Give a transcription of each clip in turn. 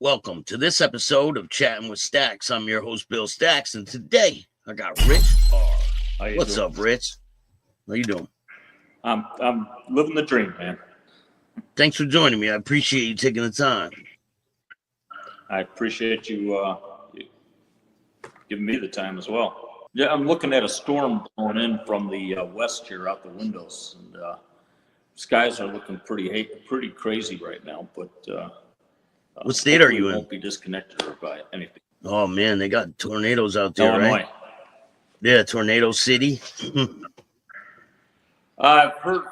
Welcome to this episode of Chatting with Stacks. I'm your host, Bill Stacks, and today I got Rich R. What's up, Rich? How you doing? I'm living the dream, man. Thanks for joining me. I appreciate you taking the time. I appreciate you giving me the time as well. Yeah, I'm looking at a storm blowing in from the west here out the windows, and skies are looking pretty crazy right now. But what state are you in? Won't be disconnected by anything. Oh man, they got tornadoes out there, Illinois. right? Yeah, Tornado City. I've heard.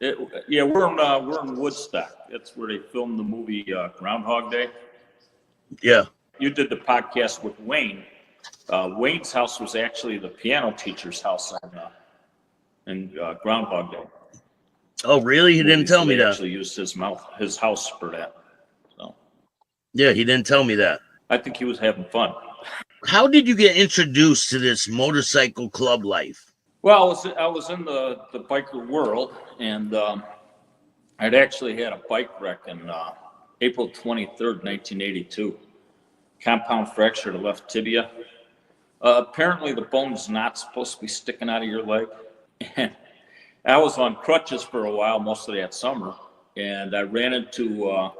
Yeah, we're in Woodstock. That's where they filmed the movie Groundhog Day. Yeah. You did the podcast with Wayne. Wayne's house was actually the piano teacher's house in Groundhog Day. Oh, really? He didn't tell me that. Actually used his house for that. So. Yeah, he didn't tell me that. I think he was having fun. How did you get introduced to this motorcycle club life? Well, I was in the biker world, and I'd actually had a bike wreck in April 23rd, 1982. Compound fracture to left tibia. Apparently the bone's not supposed to be sticking out of your leg. And I was on crutches for a while, most of that summer, and I ran into a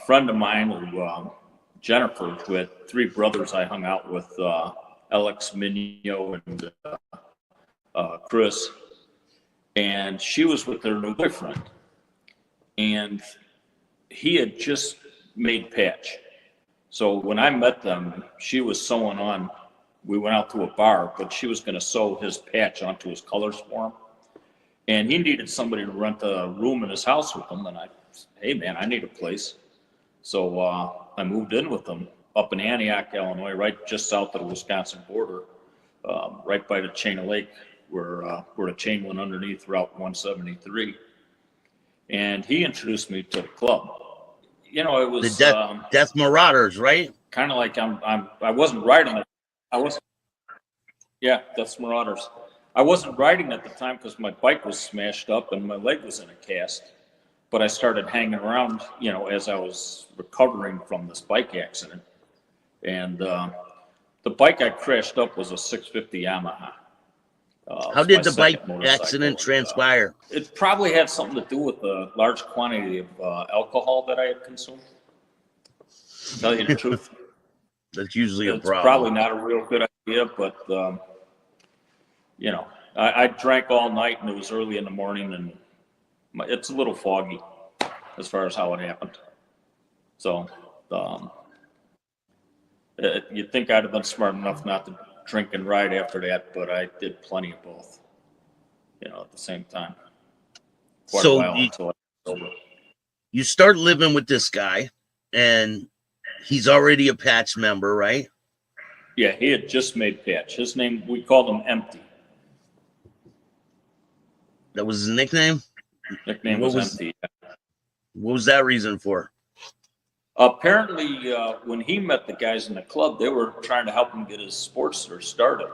friend of mine, Jennifer, who had three brothers I hung out with, Alex, Minio, and Chris. And she was with her new boyfriend. And he had just made patch. So when I met them, she was sewing on. We went out to a bar, but she was going to sew his patch onto his colors for him. And he needed somebody to rent a room in his house with him. And I said, hey, man, I need a place. So I moved in with them up in Antioch, Illinois, right just south of the Wisconsin border, right by the Chain of Lake, where the chain went underneath Route 173. And he introduced me to the club. You know, it was the Death Marauders, right? Kind of like I wasn't riding it. Death Marauders. I wasn't riding at the time because my bike was smashed up and my leg was in a cast. But I started hanging around, you know, as I was recovering from this bike accident. And the bike I crashed up was a 650 Yamaha. How did the bike accident transpire? It probably had something to do with the large quantity of alcohol that I had consumed. To tell you the truth. That's usually a problem. It's probably not a real good idea, but, you know, I drank all night and it was early in the morning and it's a little foggy as far as how it happened. So you'd think I'd have been smart enough not to drink and ride after that, but I did plenty of both, you know, at the same time. Quite a while until I was sober. You start living with this guy, and he's already a patch member, right? Yeah, he had just made patch. His name, we called him Empty. That was his nickname? Nickname was Empty. What was that reason for? Apparently, when he met the guys in the club, they were trying to help him get his Sportster started.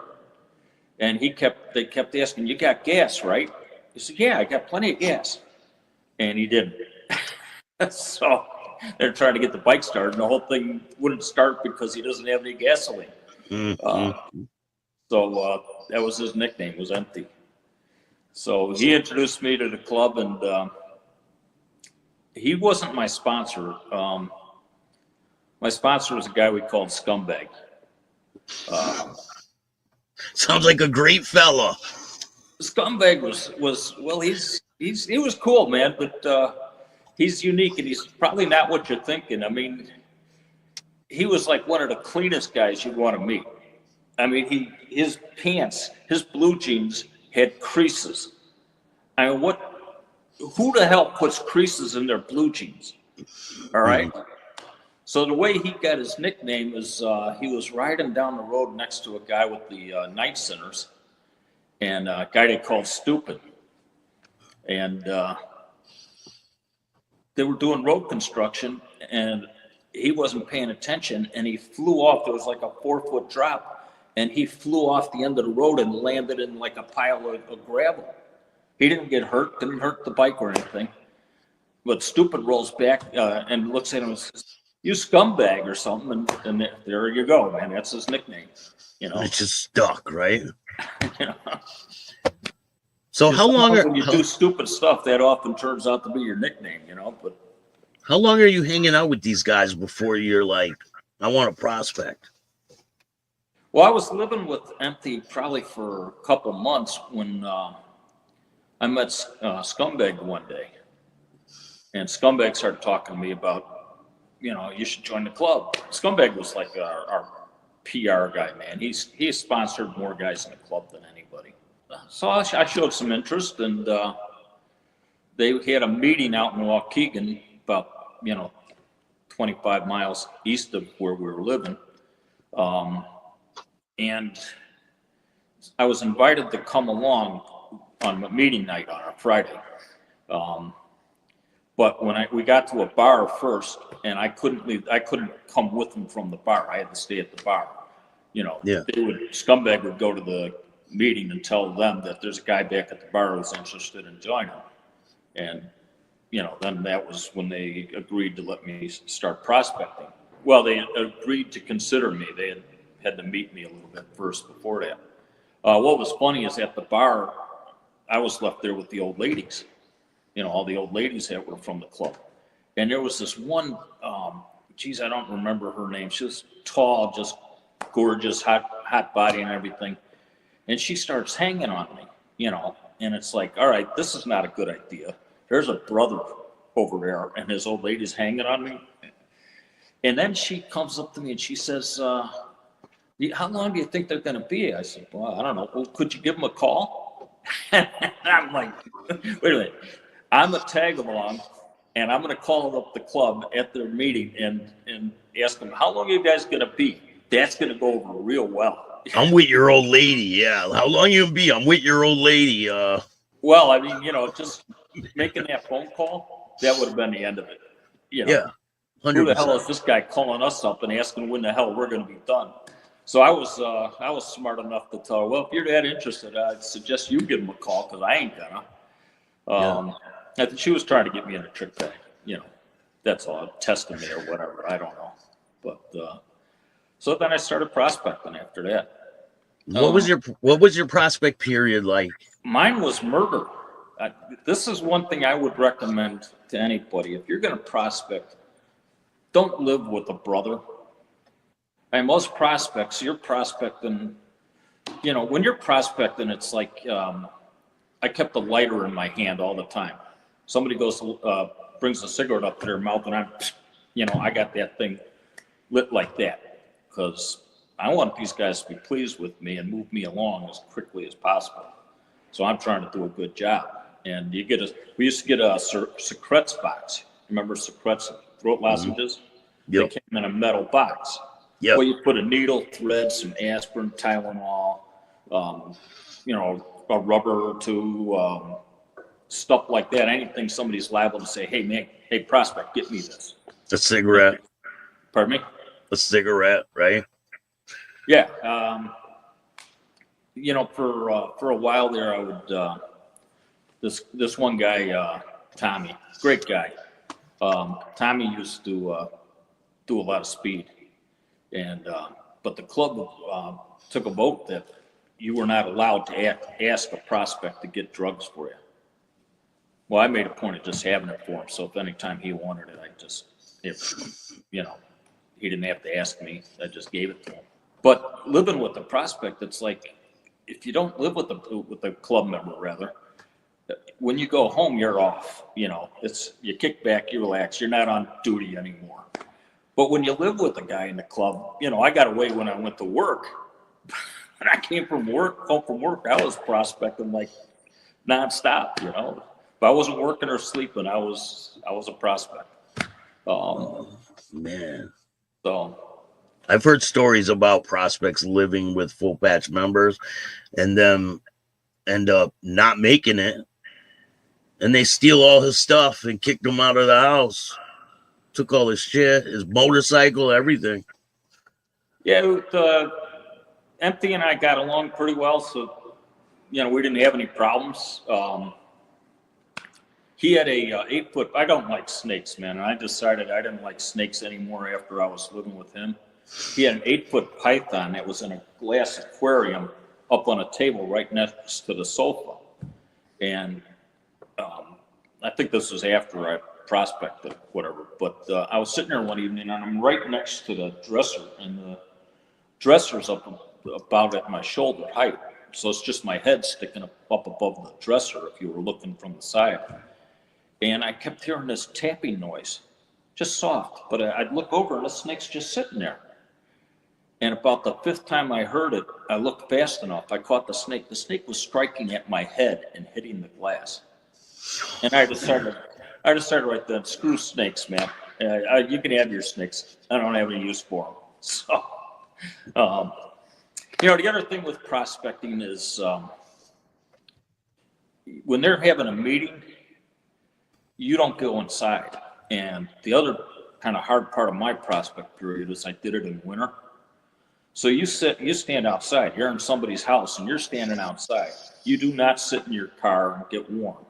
And they kept asking, you got gas, right? He said, yeah, I got plenty of gas. And he didn't. So they're trying to get the bike started, and the whole thing wouldn't start because he doesn't have any gasoline. Mm-hmm. So that was his nickname, was Empty. So he introduced me to the club, and he wasn't my sponsor. My sponsor was a guy we called Scumbag. Sounds like a great fella. Scumbag he was cool, man, but he's unique and he's probably not what you're thinking. I mean, he was like one of the cleanest guys you'd want to meet. I mean, his pants, his blue jeans had creases. I mean, who the hell puts creases in their blue jeans? All right. Mm-hmm. So the way he got his nickname is he was riding down the road next to a guy with the Night Sinners and a guy they called Stupid. And they were doing road construction and he wasn't paying attention and he flew off. There was like a 4-foot drop and he flew off the end of the road and landed in like a pile of gravel. He didn't get hurt, didn't hurt the bike or anything. But Stupid rolls back and looks at him and says, "You scumbag," or something, and there you go, man. That's his nickname. It's just stuck, right? You know? So how long when you do stupid stuff, that often turns out to be your nickname, But how long are you hanging out with these guys before you're like, I want to prospect? Well, I was living with Empty probably for a couple months when I met Scumbag one day, and Scumbag started talking to me about, you should join the club. Scumbag was like our PR guy, man. He's sponsored more guys in the club than anybody. So I showed some interest, and they had a meeting out in Waukegan, about 25 miles east of where we were living, and I was invited to come along on a meeting night on a Friday. But when we got to a bar first, and I couldn't leave, I couldn't come with them from the bar. I had to stay at the bar. Scumbag would go to the meeting and tell them that there's a guy back at the bar who's interested in joining. And, then that was when they agreed to let me start prospecting. Well, they agreed to consider me. They had to meet me a little bit first before that. What was funny is at the bar, I was left there with the old ladies, all the old ladies that were from the club. And there was this one, I don't remember her name. She was tall, just gorgeous, hot body and everything. And she starts hanging on me, and it's like, all right, this is not a good idea. There's a brother over there, and his old lady's hanging on me. And then she comes up to me and she says, how long do you think they're going to be? I said, well, I don't know. Well, could you give them a call? I'm like, wait a minute. I'm a tag along, and I'm going to call up the club at their meeting and ask them, how long are you guys going to be? That's going to go over real well. I'm with your old lady, yeah. How long you gonna be? I'm with your old lady. Well, I mean, just making that phone call, that would have been the end of it. Yeah, 100%. Who the hell is this guy calling us up and asking when the hell we're going to be done? So I was smart enough to tell her, well, if you're that interested, I'd suggest you give him a call because I ain't gonna. I think she was trying to get me in a trick bag, that's all, testing me or whatever. I don't know, but so then I started prospecting after that. What was your prospect period like? Mine was murder. This is one thing I would recommend to anybody. If you're going to prospect, don't live with a brother. And most prospects, you're prospecting, when you're prospecting, it's like I kept a lighter in my hand all the time. Somebody brings a cigarette up to their mouth, and I got that thing lit like that because I want these guys to be pleased with me and move me along as quickly as possible. So I'm trying to do a good job. And we used to get a secrets box. Remember secrets, throat lozenges? Yep. They came in a metal box. Yep. Well, you put a needle, thread, some aspirin, Tylenol, a rubber or two, stuff like that. Anything somebody's liable to say, hey, man, hey, prospect, get me this. A cigarette. Pardon me? A cigarette, right? Yeah. For a while there, I would, this one guy, Tommy, great guy. Tommy used to do a lot of speed. And but the club took a vote that you were not allowed to ask a prospect to get drugs for you. Well, I made a point of just having it for him. So if any time he wanted it, he didn't have to ask me. I just gave it to him. But living with the prospect, it's like if you don't live with the club member, rather, when you go home, you're off. You kick back, you relax. You're not on duty anymore. But when you live with a guy in the club, I got away when I went to work. When I came home from work, I was prospecting like nonstop. If I wasn't working or sleeping, I was a prospect. Man. So I've heard stories about prospects living with full patch members and them end up not making it. And they steal all his stuff and kicked him out of the house. Took all his shit, his motorcycle, everything. Yeah, Empty and I got along pretty well, so we didn't have any problems. He had a 8-foot. I don't like snakes, man. And I decided I didn't like snakes anymore after I was living with him. He had an 8-foot python that was in a glass aquarium up on a table right next to the sofa. And I think this was after I prospected, whatever. But I was sitting there one evening, and I'm right next to the dresser, and the dresser's up about at my shoulder height. So it's just my head sticking up above the dresser if you were looking from the side. And I kept hearing this tapping noise, just soft. But I'd look over, and the snake's just sitting there. And about the 5th time I heard it, I looked fast enough. I caught the snake. The snake was striking at my head and hitting the glass. And I decided right then, screw snakes, man. You can have your snakes. I don't have any use for them. So, the other thing with prospecting is when they're having a meeting, you don't go inside. And the other kind of hard part of my prospect period is I did it in winter. So you stand outside. You're in somebody's house and you're standing outside. You do not sit in your car and get warm.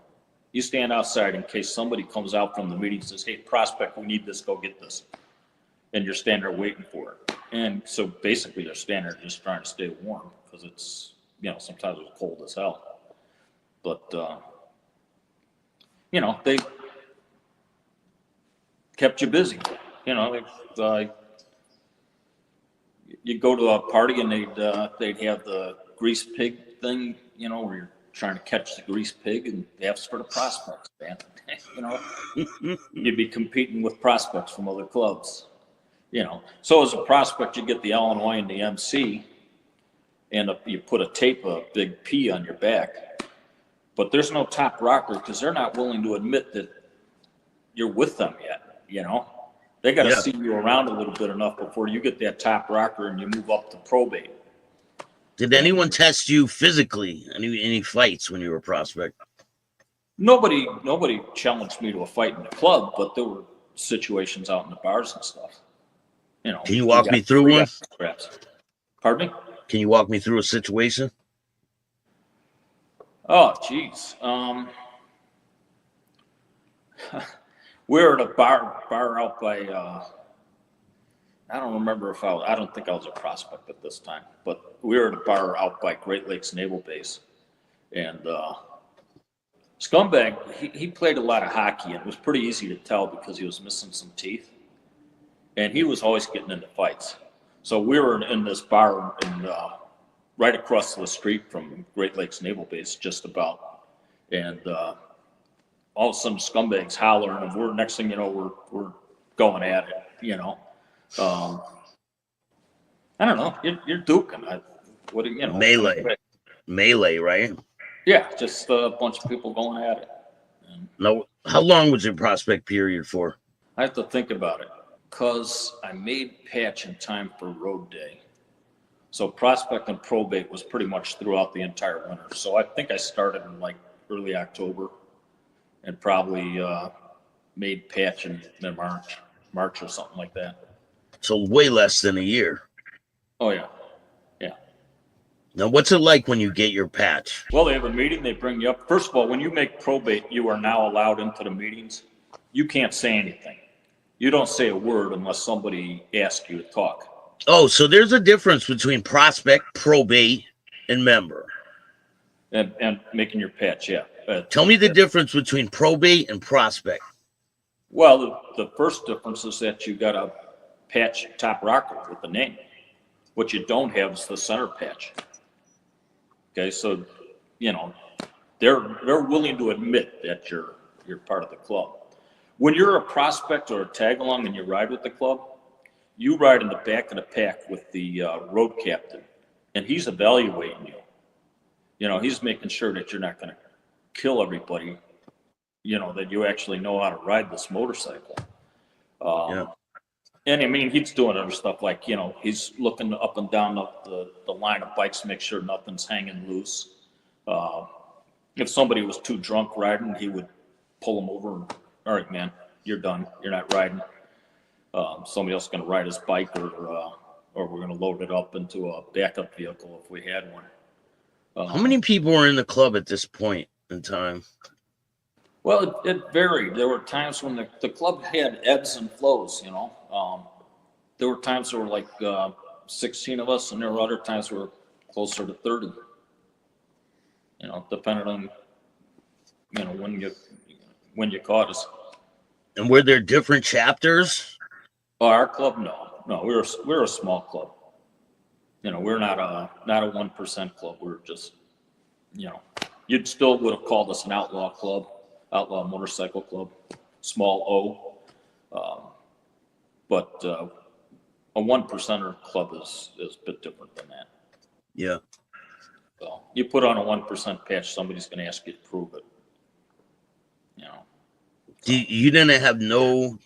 You stand outside in case somebody comes out from the meeting and says, hey, prospect, we need this, go get this. And you're standing there waiting for it. And so basically you're standing there just trying to stay warm because it's, sometimes it's cold as hell. But, they kept you busy. You go to a party and they'd have the grease pig thing, where you're trying to catch the grease pig, and they have for the prospects, man. You'd be competing with prospects from other clubs. So as a prospect, you get the Illinois and the MC, and you put a big P on your back. But there's no top rocker because they're not willing to admit that you're with them yet, They got to see you around a little bit enough before you get that top rocker and you move up to probate. Did anyone test you physically? Any fights when you were a prospect? Nobody challenged me to a fight in the club, but there were situations out in the bars and stuff. Can you walk me through one? Pardon me? Can you walk me through a situation? Oh, geez. We were at a bar out by, I don't remember I don't think I was a prospect at this time, but we were at a bar out by Great Lakes Naval Base. And Scumbag, he played a lot of hockey, and it was pretty easy to tell because he was missing some teeth. And he was always getting into fights. So we were in this bar right across the street from Great Lakes Naval Base, just about. And all of a sudden, Scumbag's hollering, and we're next thing you know, we're going at it. I don't know. You're duking. Melee, right? Yeah, just a bunch of people going at it. And no, how long was your prospect period for? I have to think about it because I made patch in time for road day. So prospect and probate was pretty much throughout the entire winter. So I think I started in like early October. And probably made patch in March or something like that. So way less than a year. Oh, yeah. Now, what's it like when you get your patch? Well, they have a meeting. They bring you up. First of all, when you make probate, you are now allowed into the meetings. You can't say anything. You don't say a word unless somebody asks you to talk. Oh, so there's a difference between prospect, probate, and member. And making your patch, yeah. Tell me the difference between probate and prospect. Well, the first difference is that you got a patch top rocker with the name. What you don't have is the center patch. Okay, so they're willing to admit that you're part of the club. When you're a prospect or a tag along and you ride with the club, you ride in the back of the pack with the road captain, and he's evaluating you. He's making sure that you're not going to kill everybody, that you actually know how to ride this motorcycle. And I mean, he's doing other stuff like, he's looking up and down the line of bikes to make sure nothing's hanging loose. If somebody was too drunk riding, he would pull them over and, all right, man, you're done. You're not riding. Somebody else is going to ride his bike, or we're going to load it up into a backup vehicle if we had one. How many people were in the club at this point in time? Well, it varied. There were times when the club had ebbs and flows, you know. There were times there were like 16 of us, and there were other times we were closer to 30. You know, depending on, you know, when you caught us. And were there different chapters? Oh, our club, no, we're a small club. You know, we're not a 1% club. We're just, you know, you'd still would have called us an outlaw club, outlaw motorcycle club, small O. But a 1%er club is a bit different than that. Yeah. So you put on a 1% patch, somebody's going to ask you to prove it. You know. So. You didn't have no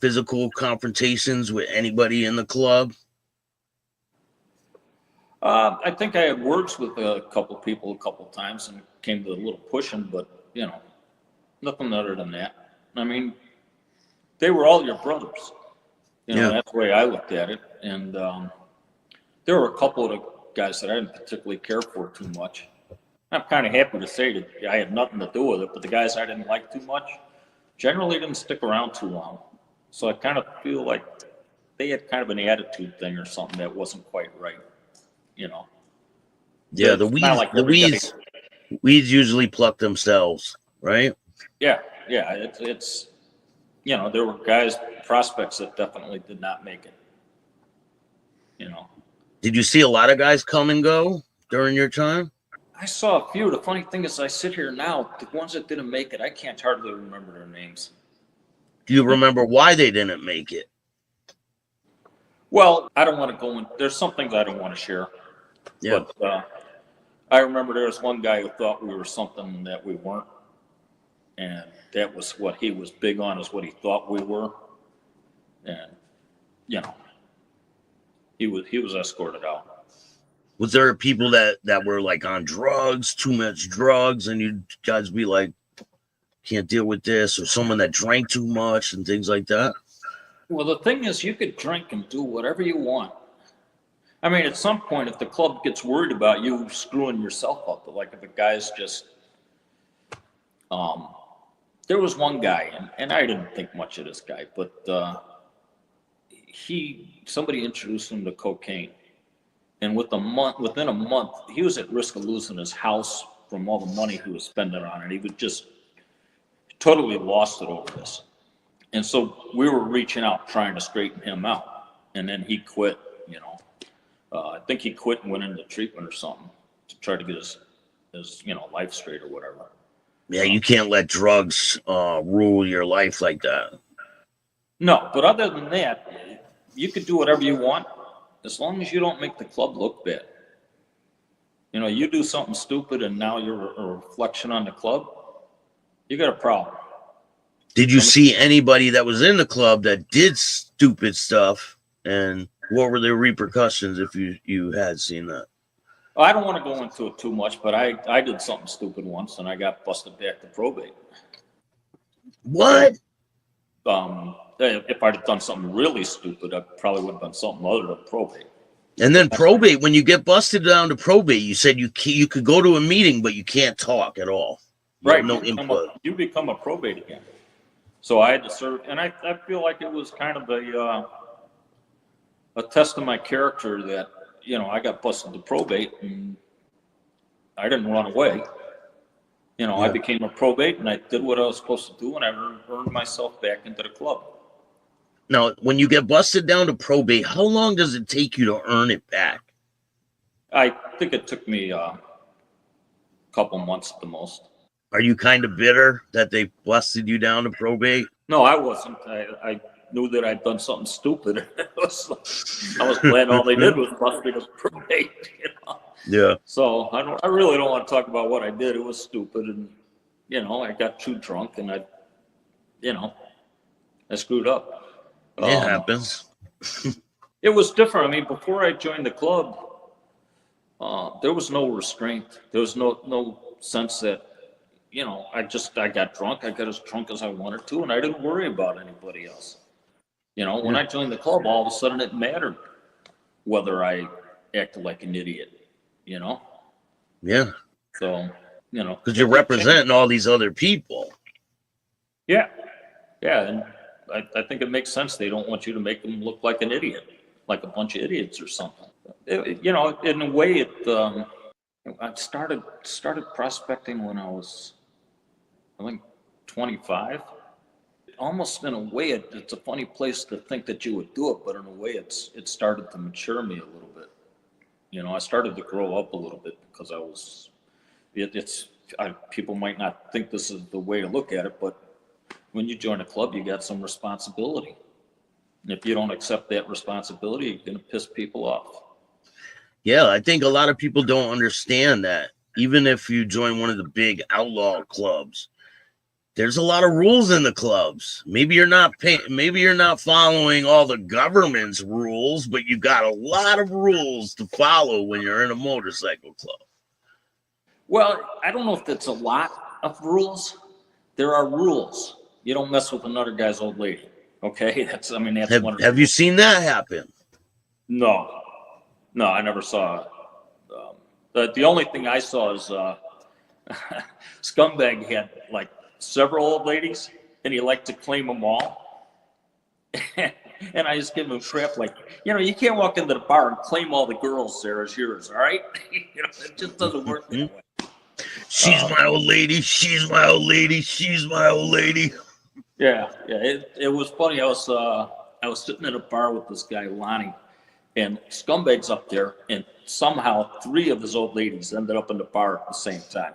physical confrontations with anybody in the club? I think I had words with a couple of people a couple of times and came to a little pushing, but, you know, nothing other than that. I mean, they were all your brothers. You know, that's the way I looked at it. And there were a couple of the guys that I didn't particularly care for too much. I'm kind of happy to say that I had nothing to do with it, but the guys I didn't like too much generally didn't stick around too long. So I kind of feel like they had kind of an attitude thing or something that wasn't quite right, you know. Yeah, the weeds usually pluck themselves, right? Yeah, it's you know, there were guys, prospects that definitely did not make it, you know. Did you see a lot of guys come and go during your time? I saw a few. The funny thing is I sit here now, the ones that didn't make it, I can't hardly remember their names. Do you remember why they didn't make it? Well, I don't want to go in. There's some things I don't want to share. Yeah. But I remember there was one guy who thought we were something that we weren't. And that was what he was big on, is what he thought we were. And, you know, he was escorted out. Was there people that were like on drugs, too much drugs, and you guys be like, can't deal with this, or someone that drank too much and things like that? Well, the thing is, you could drink and do whatever you want. I mean, at some point, if the club gets worried about you screwing yourself up, like if a guy's just, there was one guy, and I didn't think much of this guy, but somebody introduced him to cocaine, and within a month, he was at risk of losing his house from all the money he was spending on it. He would just totally lost it over this. And so we were reaching out, trying to straighten him out. And then he quit, you know. I think he quit and went into treatment or something to try to get his you know, life straight or whatever. Yeah, you can't let drugs rule your life like that. No, but other than that, you could do whatever you want as long as you don't make the club look bad. You know, you do something stupid and now you're a reflection on the club, you got a problem. Did you see anybody that was in the club that did stupid stuff, and what were the repercussions if you had seen that? I don't want to go into it too much, but I did something stupid once and I got busted back to probate. What? If I'd have done something really stupid, I probably would have done something other than probate. And then probate, when you get busted down to probate, you said you could go to a meeting, but you can't talk at all. Right. No input. You become a probate again. So I had to serve, and I feel like it was kind of a test of my character that, you know, I got busted to probate and I didn't run away. You know, I became a probate and I did what I was supposed to do, and I earned myself back into the club. Now, when you get busted down to probate, how long does it take you to earn it back? I think it took me a couple months at the most. Are you kind of bitter that they busted you down to probate? No, I wasn't. I knew that I'd done something stupid. I was glad all they did was bust me to probate. You know? Yeah. So I really don't want to talk about what I did. It was stupid, and you know, I got too drunk, and I screwed up. It happens. It was different. I mean, before I joined the club, there was no restraint. There was no sense that, you know, I got drunk. I got as drunk as I wanted to, and I didn't worry about anybody else. You know, when I joined the club, all of a sudden it mattered whether I acted like an idiot, you know? Yeah. So, you know. Because you're representing all these other people. Yeah, yeah, and I think it makes sense. They don't want you to make them look like an idiot, like a bunch of idiots or something. You know, in a way, I started prospecting when I was, I think, 25. Almost in a way, it's a funny place to think that you would do it, but in a way, it started to mature me a little bit. You know, I started to grow up a little bit because people might not think this is the way to look at it, but when you join a club, you got some responsibility. And if you don't accept that responsibility, you're going to piss people off. Yeah, I think a lot of people don't understand that. Even if you join one of the big outlaw clubs, there's a lot of rules in the clubs. Maybe you're not following all the government's rules, but you got a lot of rules to follow when you're in a motorcycle club. Well, I don't know if that's a lot of rules. There are rules. You don't mess with another guy's old lady. Okay, that's one of the Have you seen that happen? No, no, I never saw it. The only thing I saw is Scumbag had like several old ladies, and he liked to claim them all. And I just give him crap like, you know, you can't walk into the bar and claim all the girls there as yours, all right? You know, it just doesn't work that way. She's my old lady. She's my old lady. She's my old lady. Yeah. It was funny. I was sitting at a bar with this guy Lonnie, and Scumbag's up there, and somehow 3 of his old ladies ended up in the bar at the same time.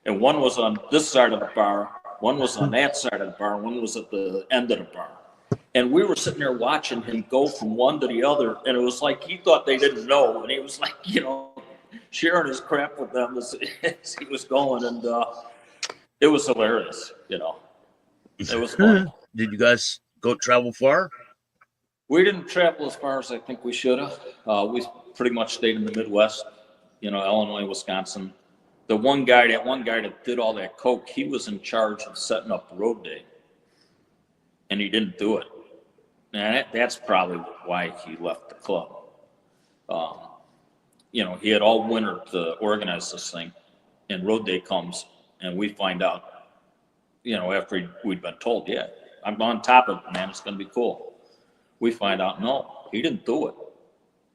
And one was on this side of the bar, one was on that side of the bar, and one was at the end of the bar. And we were sitting there watching him go from one to the other, and it was like he thought they didn't know, and he was like, you know, sharing his crap with them as he was going, and it was hilarious, you know. It was fun. Did you guys go travel far? We didn't travel as far as I think we should have. We pretty much stayed in the Midwest, you know, Illinois, Wisconsin. That one guy that did all that coke, he was in charge of setting up road day, and he didn't do it. And that's probably why he left the club. You know, he had all winter to organize this thing, and road day comes, and we find out, you know, after we'd been told, yeah, I'm on top of it, man, it's going to be cool. We find out, no, he didn't do it.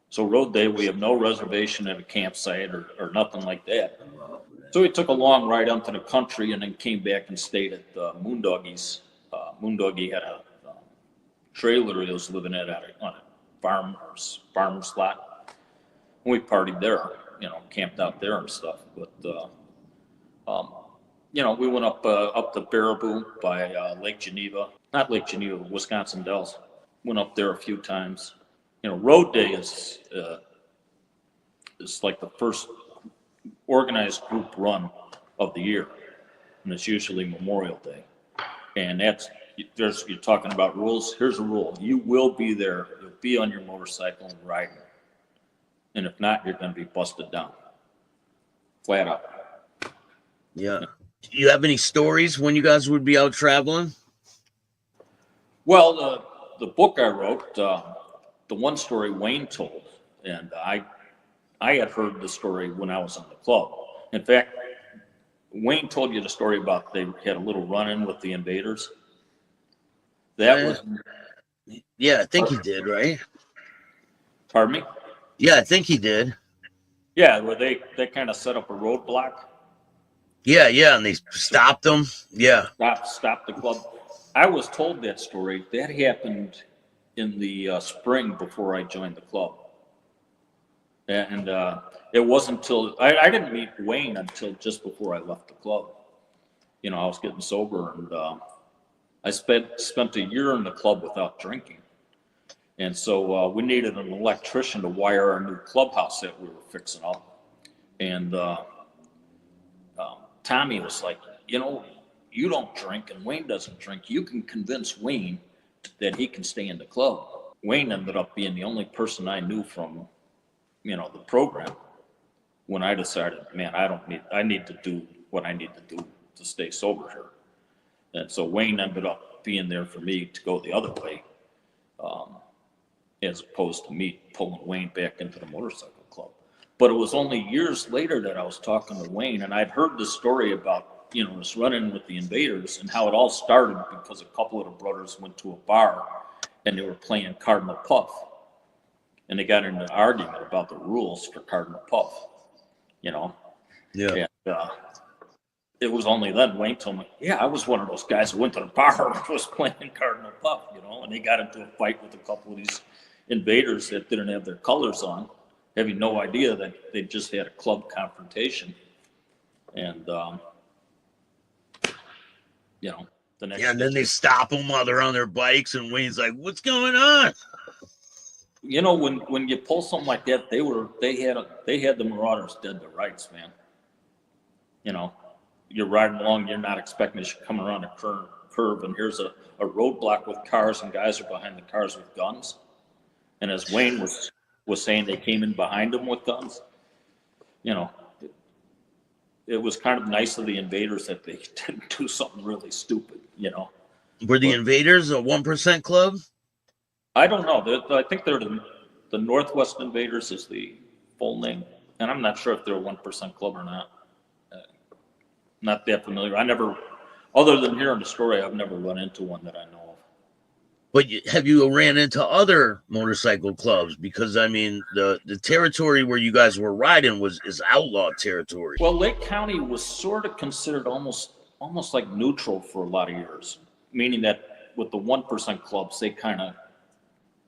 So road day, we have no reservation at a campsite or nothing like that. So we took a long ride out to the country and then came back and stayed at Moondoggy's. Moondoggy had a trailer he was living at on a farmer's lot. And we partied there, you know, camped out there and stuff. But, you know, we went up to Baraboo by Lake Geneva. Not Lake Geneva, Wisconsin Dells. Went up there a few times. You know, road day is like the first organized group run of the year, and it's usually Memorial Day. And you're talking about rules. Here's a rule: you will be there. You'll be on your motorcycle and riding, and if not, you're going to be busted down, flat out. Yeah. Do you have any stories when you guys would be out traveling? Well, the book I wrote, the one story Wayne told, and I had heard the story when I was in the club. In fact, Wayne told you the story about they had a little run-in with the invaders. Yeah, I think he did, right? Pardon me? Yeah, I think he did. Yeah, where they kind of set up a roadblock. Yeah, and they stopped them. Yeah. Stop the club. I was told that story. That happened in the spring before I joined the club. And it wasn't until I didn't meet Wayne until just before I left the club. You know, I was getting sober, and I spent a year in the club without drinking. And so we needed an electrician to wire our new clubhouse that we were fixing up. And Tommy was like, you know, you don't drink and Wayne doesn't drink. You can convince Wayne that he can stay in the club. Wayne ended up being the only person I knew from, you know, the program when I decided, man, I need to do what I need to do to stay sober here. And so Wayne ended up being there for me to go the other way, as opposed to me pulling Wayne back into the motorcycle club. But it was only years later that I was talking to Wayne, and I'd heard the story about this run-in with the Invaders, and how it all started because a couple of the brothers went to a bar and they were playing Cardinal Puff, and they got into an argument about the rules for Cardinal Puff. Yeah. And, it was only then Wayne told me, yeah, I was one of those guys who went to the bar and was playing Cardinal Puff, and they got into a fight with a couple of these Invaders that didn't have their colors on, having no idea that they just had a club confrontation. And, the next and then they stop them while they're on their bikes, and Wayne's like, what's going on? When you pull something like that, they had the Marauders dead to rights, man. You're riding along, you're not expecting to come around a curve, and here's a roadblock with cars, and guys are behind the cars with guns. And as Wayne was saying, they came in behind them with guns. It was kind of nice of the Invaders that they didn't do something really stupid. Were the Invaders a 1% club? I don't know. I think they're the Northwest Invaders is the full name, and I'm not sure if they're a 1% club or not. Not that familiar. I never, other than hearing the story, I've never run into one that I know of. But have you ran into other motorcycle clubs? Because I mean, the territory where you guys were riding is outlaw territory. Well, Lake County was sort of considered almost like neutral for a lot of years, meaning that with the 1% clubs, they kind of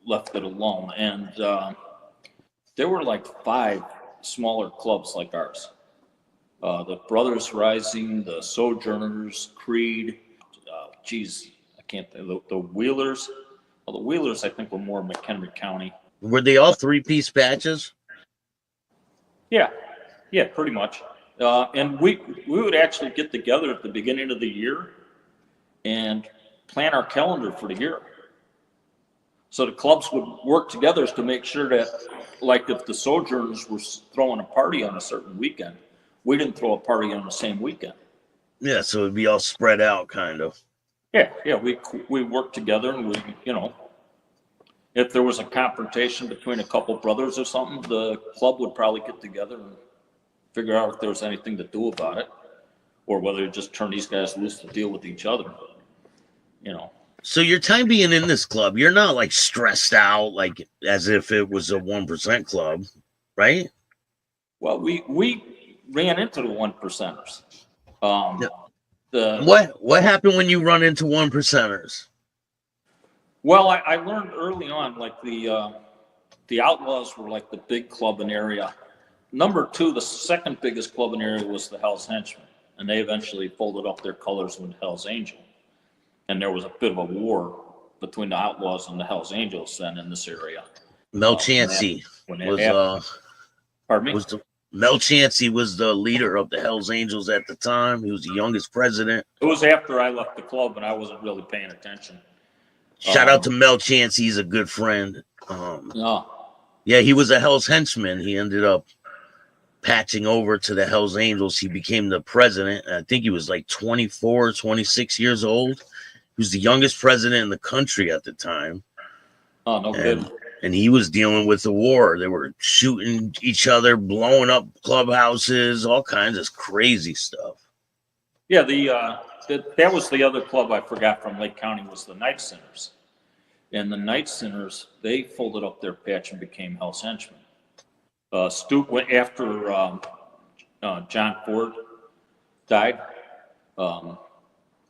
left it alone. And there were like 5 smaller clubs like ours. The Brothers Rising, the Sojourners, Creed, I can't think, the Wheelers. Well, the Wheelers, I think, were more McHenry County. Were they all 3-piece patches? Yeah, pretty much. And we would actually get together at the beginning of the year and plan our calendar for the year. So the clubs would work together to make sure that, like, if the Sojourners were throwing a party on a certain weekend, we didn't throw a party on the same weekend. Yeah, so it'd be all spread out, kind of. Yeah, we worked together, and if there was a confrontation between a couple brothers or something, the club would probably get together and figure out if there was anything to do about it, or whether to just turn these guys loose to deal with each other. So your time being in this club, you're not like stressed out, like as if it was a 1% club, right? Well, we ran into the 1%ers. What happened when you run into 1%ers? Well, I learned early on, like the Outlaws were like the big club in the area. Number 2, the second biggest club in the area was the Hell's Henchmen, and they eventually folded up their colors with Hell's Angel. And there was a bit of a war between the Outlaws and the Hell's Angels then in this area. Mel Chancey Mel Chancey was the leader of the Hells Angels at the time. He was the youngest president. It was after I left the club, and I wasn't really paying attention. Shout out to Mel Chancey. He's a good friend. Yeah, he was a Hells Henchman. He ended up patching over to the Hells Angels. He became the president. I think he was like 24, 26 years old. He was the youngest president in the country at the time. Oh, no kidding. And he was dealing with the war. They were shooting each other, blowing up clubhouses, all kinds of crazy stuff. Yeah, that was the other club I forgot from Lake County was the Night Sinners. And the Night Sinners, they folded up their patch and became Hell's Henchmen. Stu went after John Ford died.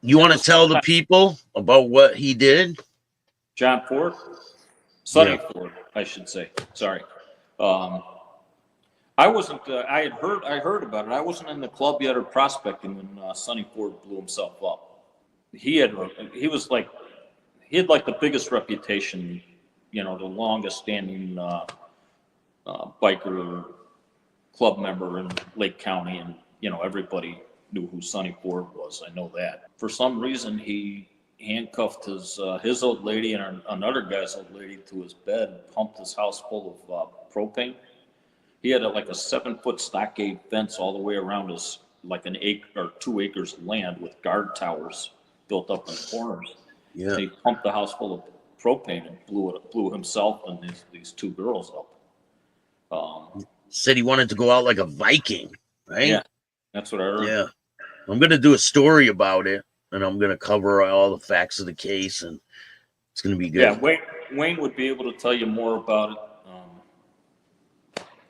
You want to tell the people about what he did? John Ford? Sonny Ford, I should say. Sorry. I wasn't. I heard about it. I wasn't in the club yet or prospecting when Sonny Ford blew himself up. He had like the biggest reputation, the longest standing biker club member in Lake County, and everybody knew who Sonny Ford was. I know that. For some reason, he handcuffed his old lady and another guy's old lady to his bed, pumped his house full of propane. He had a 7-foot stockade fence all the way around his, like an acre or 2 acres of land with guard towers built up in the corners. Yeah. And he pumped the house full of propane and blew himself and these 2 girls up. Said he wanted to go out like a Viking, right? Yeah, that's what I heard. Yeah. I'm gonna do a story about it, and I'm gonna cover all the facts of the case, and it's gonna be good. Yeah, Wayne would be able to tell you more about it.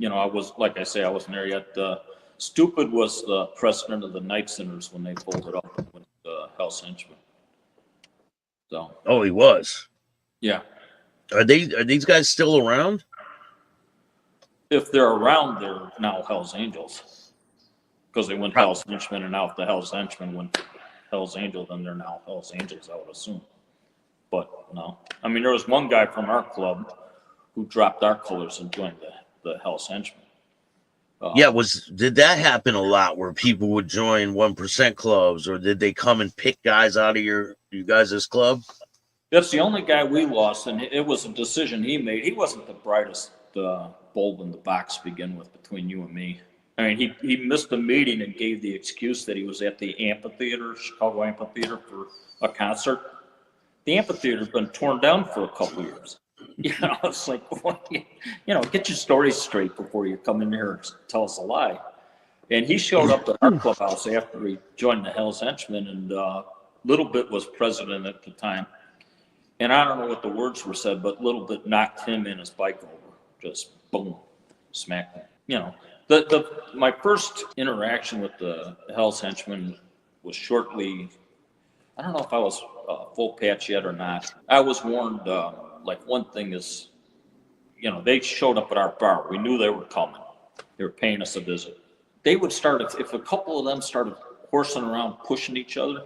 I was, like I say, I wasn't there yet. Stupid was the president of the Night Sinners when they folded up with Hell's Henchmen. So. Oh, he was. Yeah. Are these guys still around? If they're around, they're now Hell's Angels. Because they went Hell's Henchmen, and now if the Hell's Henchmen went Hell's Angel, then they're now Hell's Angels, I would assume. But no. I mean, there was one guy from our club who dropped our colors and joined the Hell's Henchmen. Did that happen a lot where people would join 1% clubs, or did they come and pick guys out of you guys' club? That's the only guy we lost, and it was a decision he made. He wasn't the brightest bulb in the box to begin with between you and me. I mean, he missed the meeting and gave the excuse that he was at the amphitheater, Chicago Amphitheater, for a concert. The amphitheater's been torn down for a couple of years. It's like, get your stories straight before you come in here and tell us a lie. And he showed up at our clubhouse after he joined the Hell's Henchmen, and Little Bit was president at the time. And I don't know what the words were said, but Little Bit knocked him and his bike over. Just boom, smacked him. My first interaction with the Hell's Henchmen was shortly. I don't know if I was full patch yet or not. I was warned. One thing is, they showed up at our bar. We knew they were coming. They were paying us a visit. They would start, if a couple of them started horsing around, pushing each other,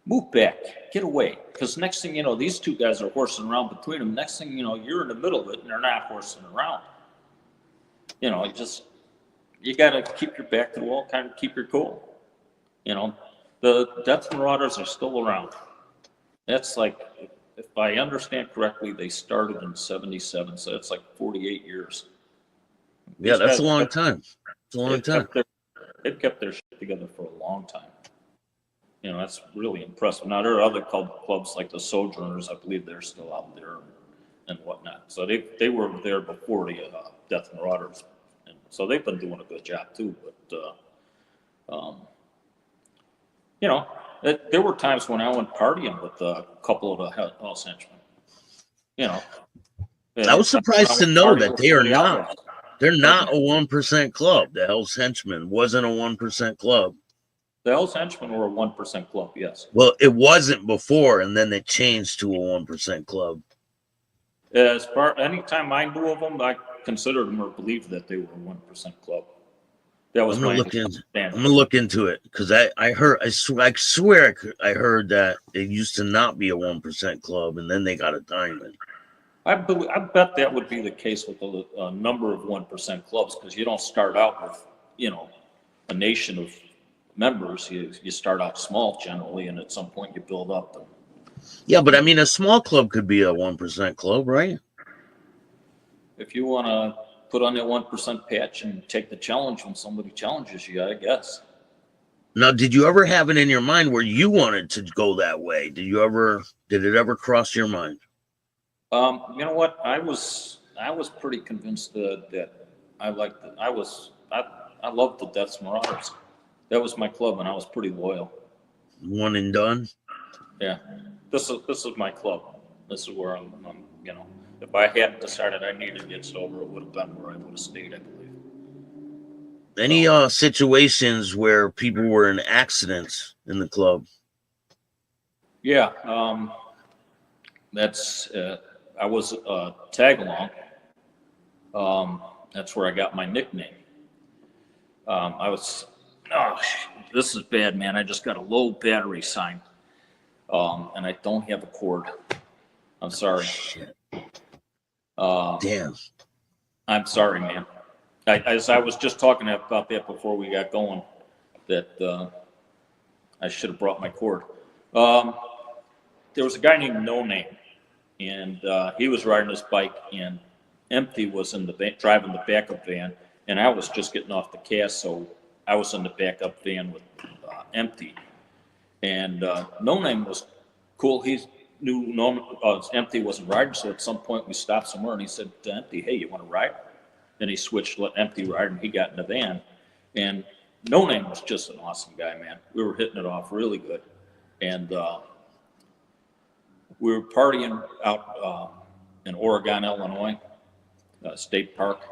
move back, get away. Because next thing you know, these two guys are horsing around between them. Next thing you know, you're in the middle of it, and they're not horsing around. You got to keep your back to the wall, kind of keep your cool. The Death Marauders are still around. That's like, if I understand correctly, they started in 77, so it's like 48 years. Yeah, that's a long time. It's a long time. They've kept their shit together for a long time. That's really impressive. Now, there are other clubs like the Sojourners. I believe they're still out there and whatnot. So they were there before the Death Marauders. And so they've been doing a good job, too. But, there were times when I went partying with a couple of the Hell's Henchmen. I was surprised to know that they are not. They're not a 1% club. The Hell's Henchmen wasn't a 1% club. The Hell's Henchmen were a 1% club, yes. Well, it wasn't before, and then they changed to a 1% club. Anytime I knew of them, I considered them or believed that they were a 1% club. That was I'm gonna look into it because I swear I heard that it used to not be a 1% club, and then they got a diamond. I bet that would be the case with a number of 1% clubs, because you don't start out with a nation of members. You start out small generally, and at some point you build up. Yeah, but I mean, a small club could be a 1% club, right? If you want to put on that 1% patch and take the challenge when somebody challenges you, I guess. Now, did you ever have it in your mind where you wanted to go that way? Did it ever cross your mind? You know what? I was pretty convinced that I liked it. I loved the Death Marauders. That was my club, and I was pretty loyal. One and done. Yeah, this is my club. This is where I'm. If I hadn't decided I needed to get sober, it would have been where I would have stayed, I believe. Any situations where people were in accidents in the club? Yeah, that's. I was tag along. That's where I got my nickname. This is bad, man. I just got a low battery sign, and I don't have a cord. I'm sorry. Shit. Damn. I'm sorry, man. I was just talking about that before we got going, that I should have brought my cord. There was a guy named No Name, and he was riding his bike, and Empty was in the driving the backup van, and I was just getting off the cast, so I was in the backup van with Empty, and No Name was cool. He knew Empty wasn't riding, so at some point we stopped somewhere, and he said to Empty, "Hey, you want to ride?" Then he switched, let Empty ride, and he got in the van. And No Name was just an awesome guy, man. We were hitting it off really good. And we were partying out in Oregon, Illinois, State Park.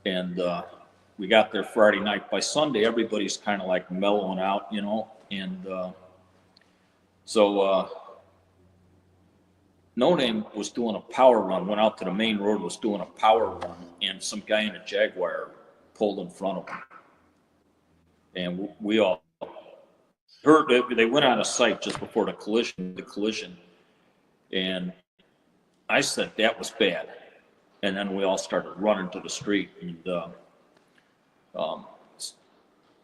And we got there Friday night. By Sunday, everybody's kind of like mellowing out, you know. And so No Name was doing a power run, went out to the main road, was doing a power run, and some guy in a Jaguar pulled in front of him. And we all heard it. They went out of sight just before the collision. And I said, that was bad. And then we all started running to the street. And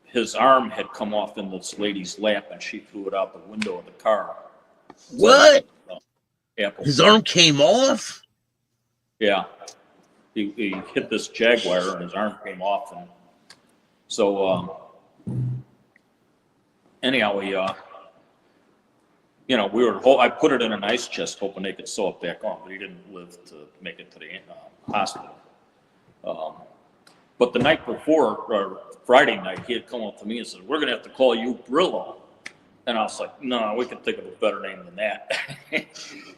his arm had come off in this lady's lap, and she threw it out the window of the car. What? Apple. His arm came off? Yeah. He hit this Jaguar, and his arm came off. And so, anyhow, I put it in an ice chest hoping they could sew it back on, but he didn't live to make it to the hospital. But the night before, or Friday night, he had come up to me and said, "We're going to have to call you Brillo." And I was like, "No, we can think of a better name than that."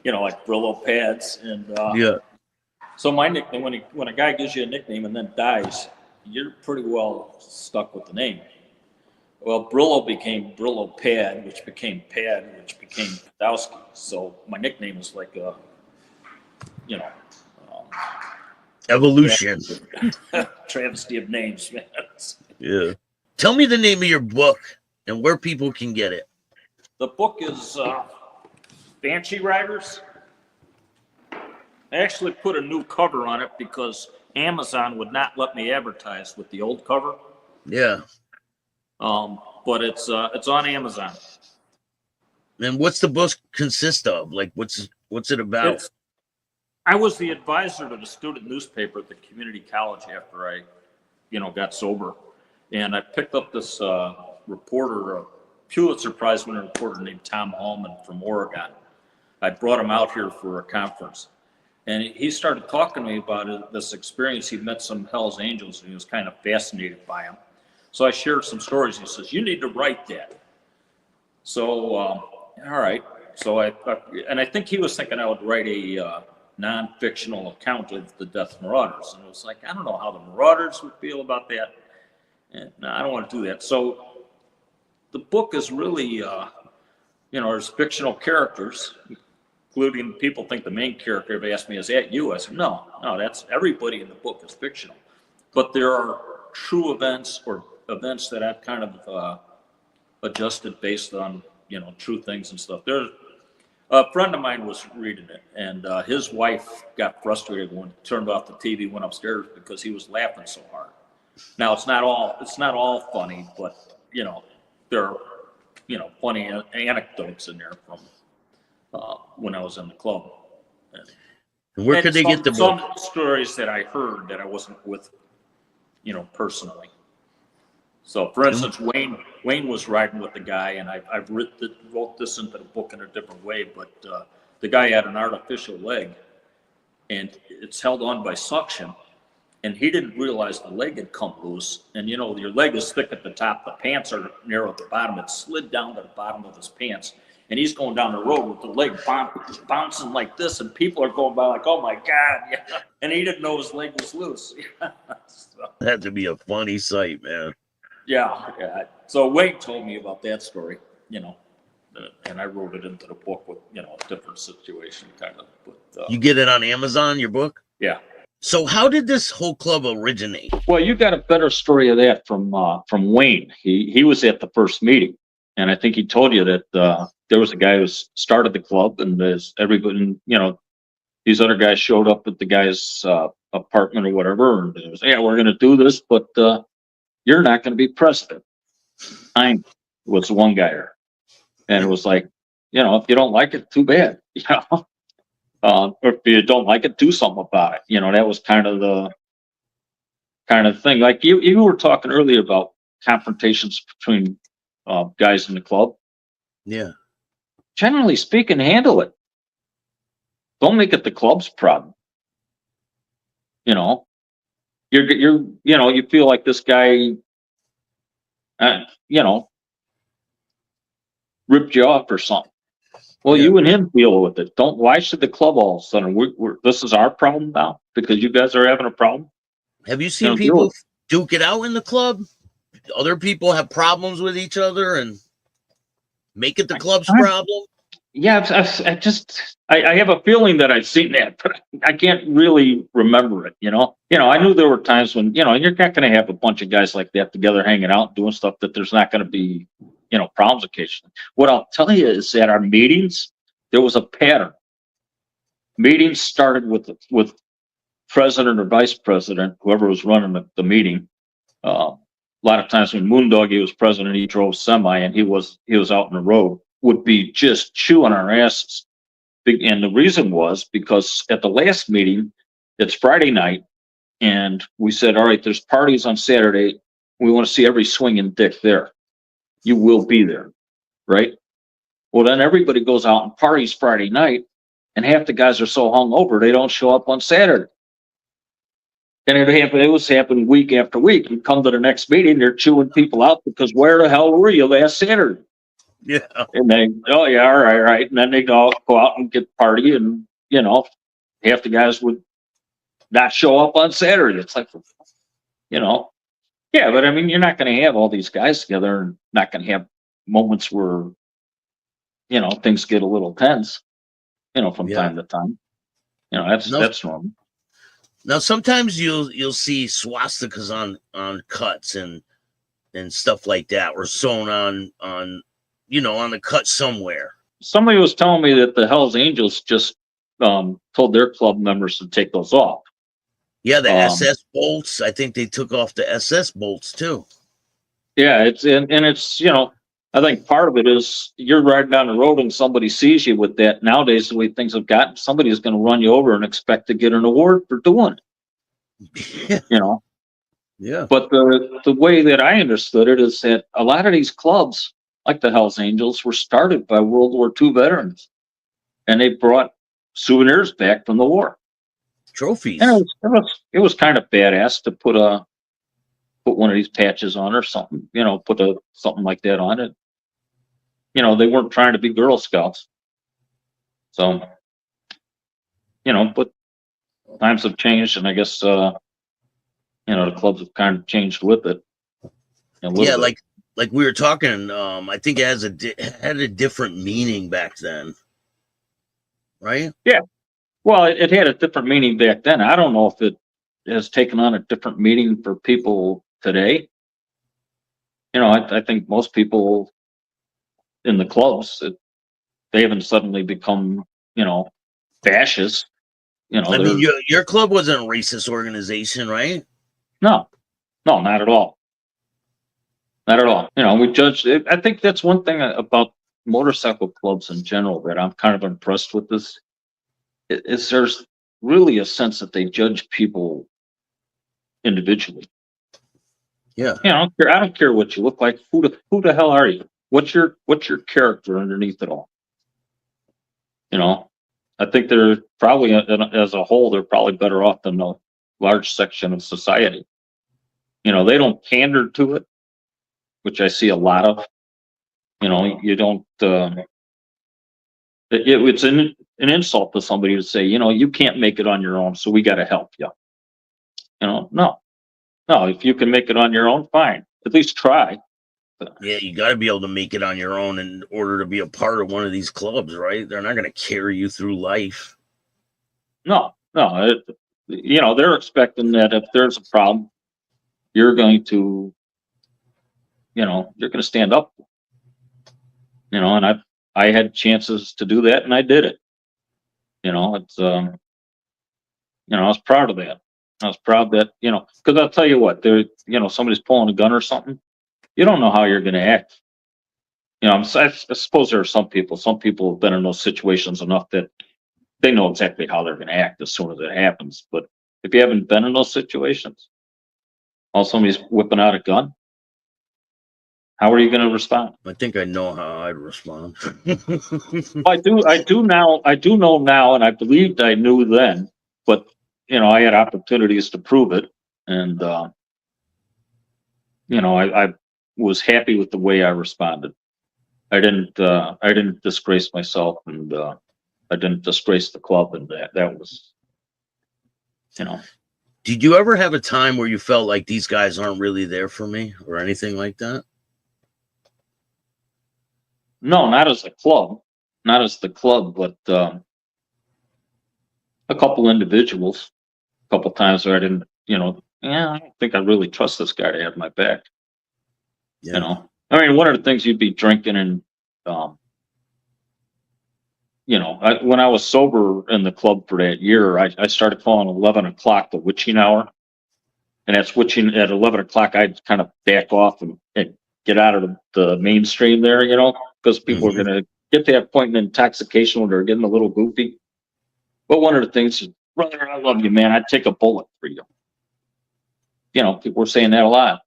Like Brillo pads. And yeah. So my nickname, when a guy gives you a nickname and then dies, you're pretty well stuck with the name. Well, Brillo became Brillo Pad, which became Pad, which became Podowski. So my nickname is like evolution. Travesty of names, man. Yeah. Tell me the name of your book and where people can get it. The book is Banshee Riders. I actually put a new cover on it because Amazon would not let me advertise with the old cover. Yeah. But it's on Amazon. And what's the book consist of? Like, what's it about? I was the advisor to the student newspaper at the community college after I, got sober, and I picked up this reporter, a Pulitzer Prize-winning reporter named Tom Hallman from Oregon. I brought him out here for a conference, and he started talking to me about this experience. He met some Hell's Angels, and he was kind of fascinated by them. So I shared some stories. He says, "You need to write that." So, all right. So I think he was thinking I would write a non-fictional account of the Death Marauders. And it was like, I don't know how the Marauders would feel about that. And no, I don't want to do that. So the book is really, there's fictional characters, including people think the main character, they asked me, "Is that you?" I said, no, that's everybody in the book is fictional. But there are true events or events that I've kind of adjusted based on, true things and stuff. There's a friend of mine was reading it, and his wife got frustrated when he turned off the TV, went upstairs because he was laughing so hard. Now it's not all funny, but there are plenty of anecdotes in there from when I was in the club. And where could they get the book? Some stories that I heard that I wasn't with, personally. So, for instance, Wayne was riding with the guy, and I wrote this into the book in a different way, but the guy had an artificial leg, and it's held on by suction, and he didn't realize the leg had come loose. And, your leg is thick at the top, the pants are narrow at the bottom. It slid down to the bottom of his pants, and he's going down the road with the leg bouncing like this, and people are going by like, "Oh, my God." Yeah. And he didn't know his leg was loose. So, That had to be a funny sight, man. Yeah. So Wade told me about that story, and I wrote it into the book with, a different situation kind of. But you get it on Amazon, your book? Yeah. So how did this whole club originate? Well, you got a better story of that from Wayne. He was at the first meeting, and I think he told you that there was a guy who started the club, and there's everybody, these other guys showed up at the guy's apartment or whatever, and it was, "Yeah, we're going to do this, but you're not going to be president." I was one guy there, and it was like, if you don't like it, too bad, or if you don't like it, do something about it. That was kind of the thing. Like you were talking earlier about confrontations between guys in the club. Yeah. Generally speaking, handle it. Don't make it the club's problem. You feel like this guy you know, ripped you off or something. Well, Yeah. you and him deal with it. Why should the club all of a sudden, this is our problem now because you guys are having a problem? Have you You seen know, deal with people duke it out in the club? Other people have problems with each other and make it the club's it. problem? Yeah, I have a feeling that I've seen that, but I can't really remember it. I knew there were times when you're not going to have a bunch of guys like that together hanging out doing stuff that there's not going to be problems occasionally. What I'll tell you is that our meetings, there was a pattern. Meetings started with president or vice president, whoever was running the meeting. A lot of times when Moondoggy was president, he drove semi and he was out on the road, would be just chewing our asses. And the reason was because at the last meeting, it's Friday night, and we said, all right, there's parties on Saturday. We want to see every swinging dick there. You will be there, right? Well, then everybody goes out and parties Friday night, and half the guys are so hungover they don't show up on Saturday. And it was happening week after week. You come to the next meeting, they're chewing people out because where the hell were you last Saturday? Yeah. And they, oh yeah, all right. And then they'd all go out and get party, and half the guys would not show up on Saturday. It's like, yeah, but I mean, you're not going to have all these guys together and not going to have moments where, things get a little tense, from time to time. That's normal. Now sometimes you'll see swastikas on cuts and stuff like that, or sewn on on the cut somewhere. Somebody was telling me that the Hells Angels just told their club members to take those off. Yeah, the SS bolts. I think they took off the SS bolts too. Yeah, it's I think part of it is you're riding down the road and somebody sees you with that. Nowadays, the way things have gotten, somebody's going to run you over and expect to get an award for doing it. Yeah. But the way that I understood it is that a lot of these clubs, like the Hells Angels, were started by World War II veterans, and they brought souvenirs back from the war, trophies. And it was kind of badass to put one of these patches on or something, put something like that on it. They weren't trying to be Girl Scouts. So, but times have changed, and I guess, the clubs have kind of changed with it. Yeah, bit. like we were talking, I think it had a different meaning back then, right? Yeah. Well, it had a different meaning back then. I don't know if it has taken on a different meaning for people today. I think most people in the clubs, they haven't suddenly become, fascists. I mean, your club wasn't a racist organization, right? No, not at all. Not at all. We judged it. I think that's one thing about motorcycle clubs in general that I'm kind of impressed with this. Is there's really a sense that they judge people individually. Yeah. I don't care what you look like. Who the hell are you? What's your character underneath it all? I think they're probably, as a whole, they're probably better off than a large section of society. They don't pander to it, which I see a lot of. You don't. It's an insult to somebody to say, you can't make it on your own, so we got to help you. No. If you can make it on your own, fine. At least try. Yeah, you got to be able to make it on your own in order to be a part of one of these clubs, right? They're not going to carry you through life. No. They're expecting that if there's a problem, you're going to, stand up. And I had chances to do that, and I did it. It's I was proud of that. I was proud that because I'll tell you what, somebody's pulling a gun or something. You don't know how you're going to act. I suppose there are some people have been in those situations enough that they know exactly how they're going to act as soon as it happens. But if you haven't been in those situations, while somebody's whipping out a gun, how are you going to respond? I think I know how I'd respond. I do know now, and I believed I knew then, but I had opportunities to prove it, and I was happy with the way I responded. I didn't disgrace myself, and I didn't disgrace the club, and that was, you know. Did you ever have a time where you felt like these guys aren't really there for me or anything like that? No, not as a club, not as the club, but a couple individuals, a couple times where I didn't, I don't think I really trust this guy to have my back. Yeah. I mean, one of the things you'd be drinking and, when I was sober in the club for that year, I started calling 11 o'clock the witching hour. And that's witching at 11 o'clock. I'd kind of back off and get out of the mainstream there, because people are going to get to that point in intoxication when they're getting a little goofy. But one of the things is, brother, I love you, man. I'd take a bullet for you. People were saying that a lot,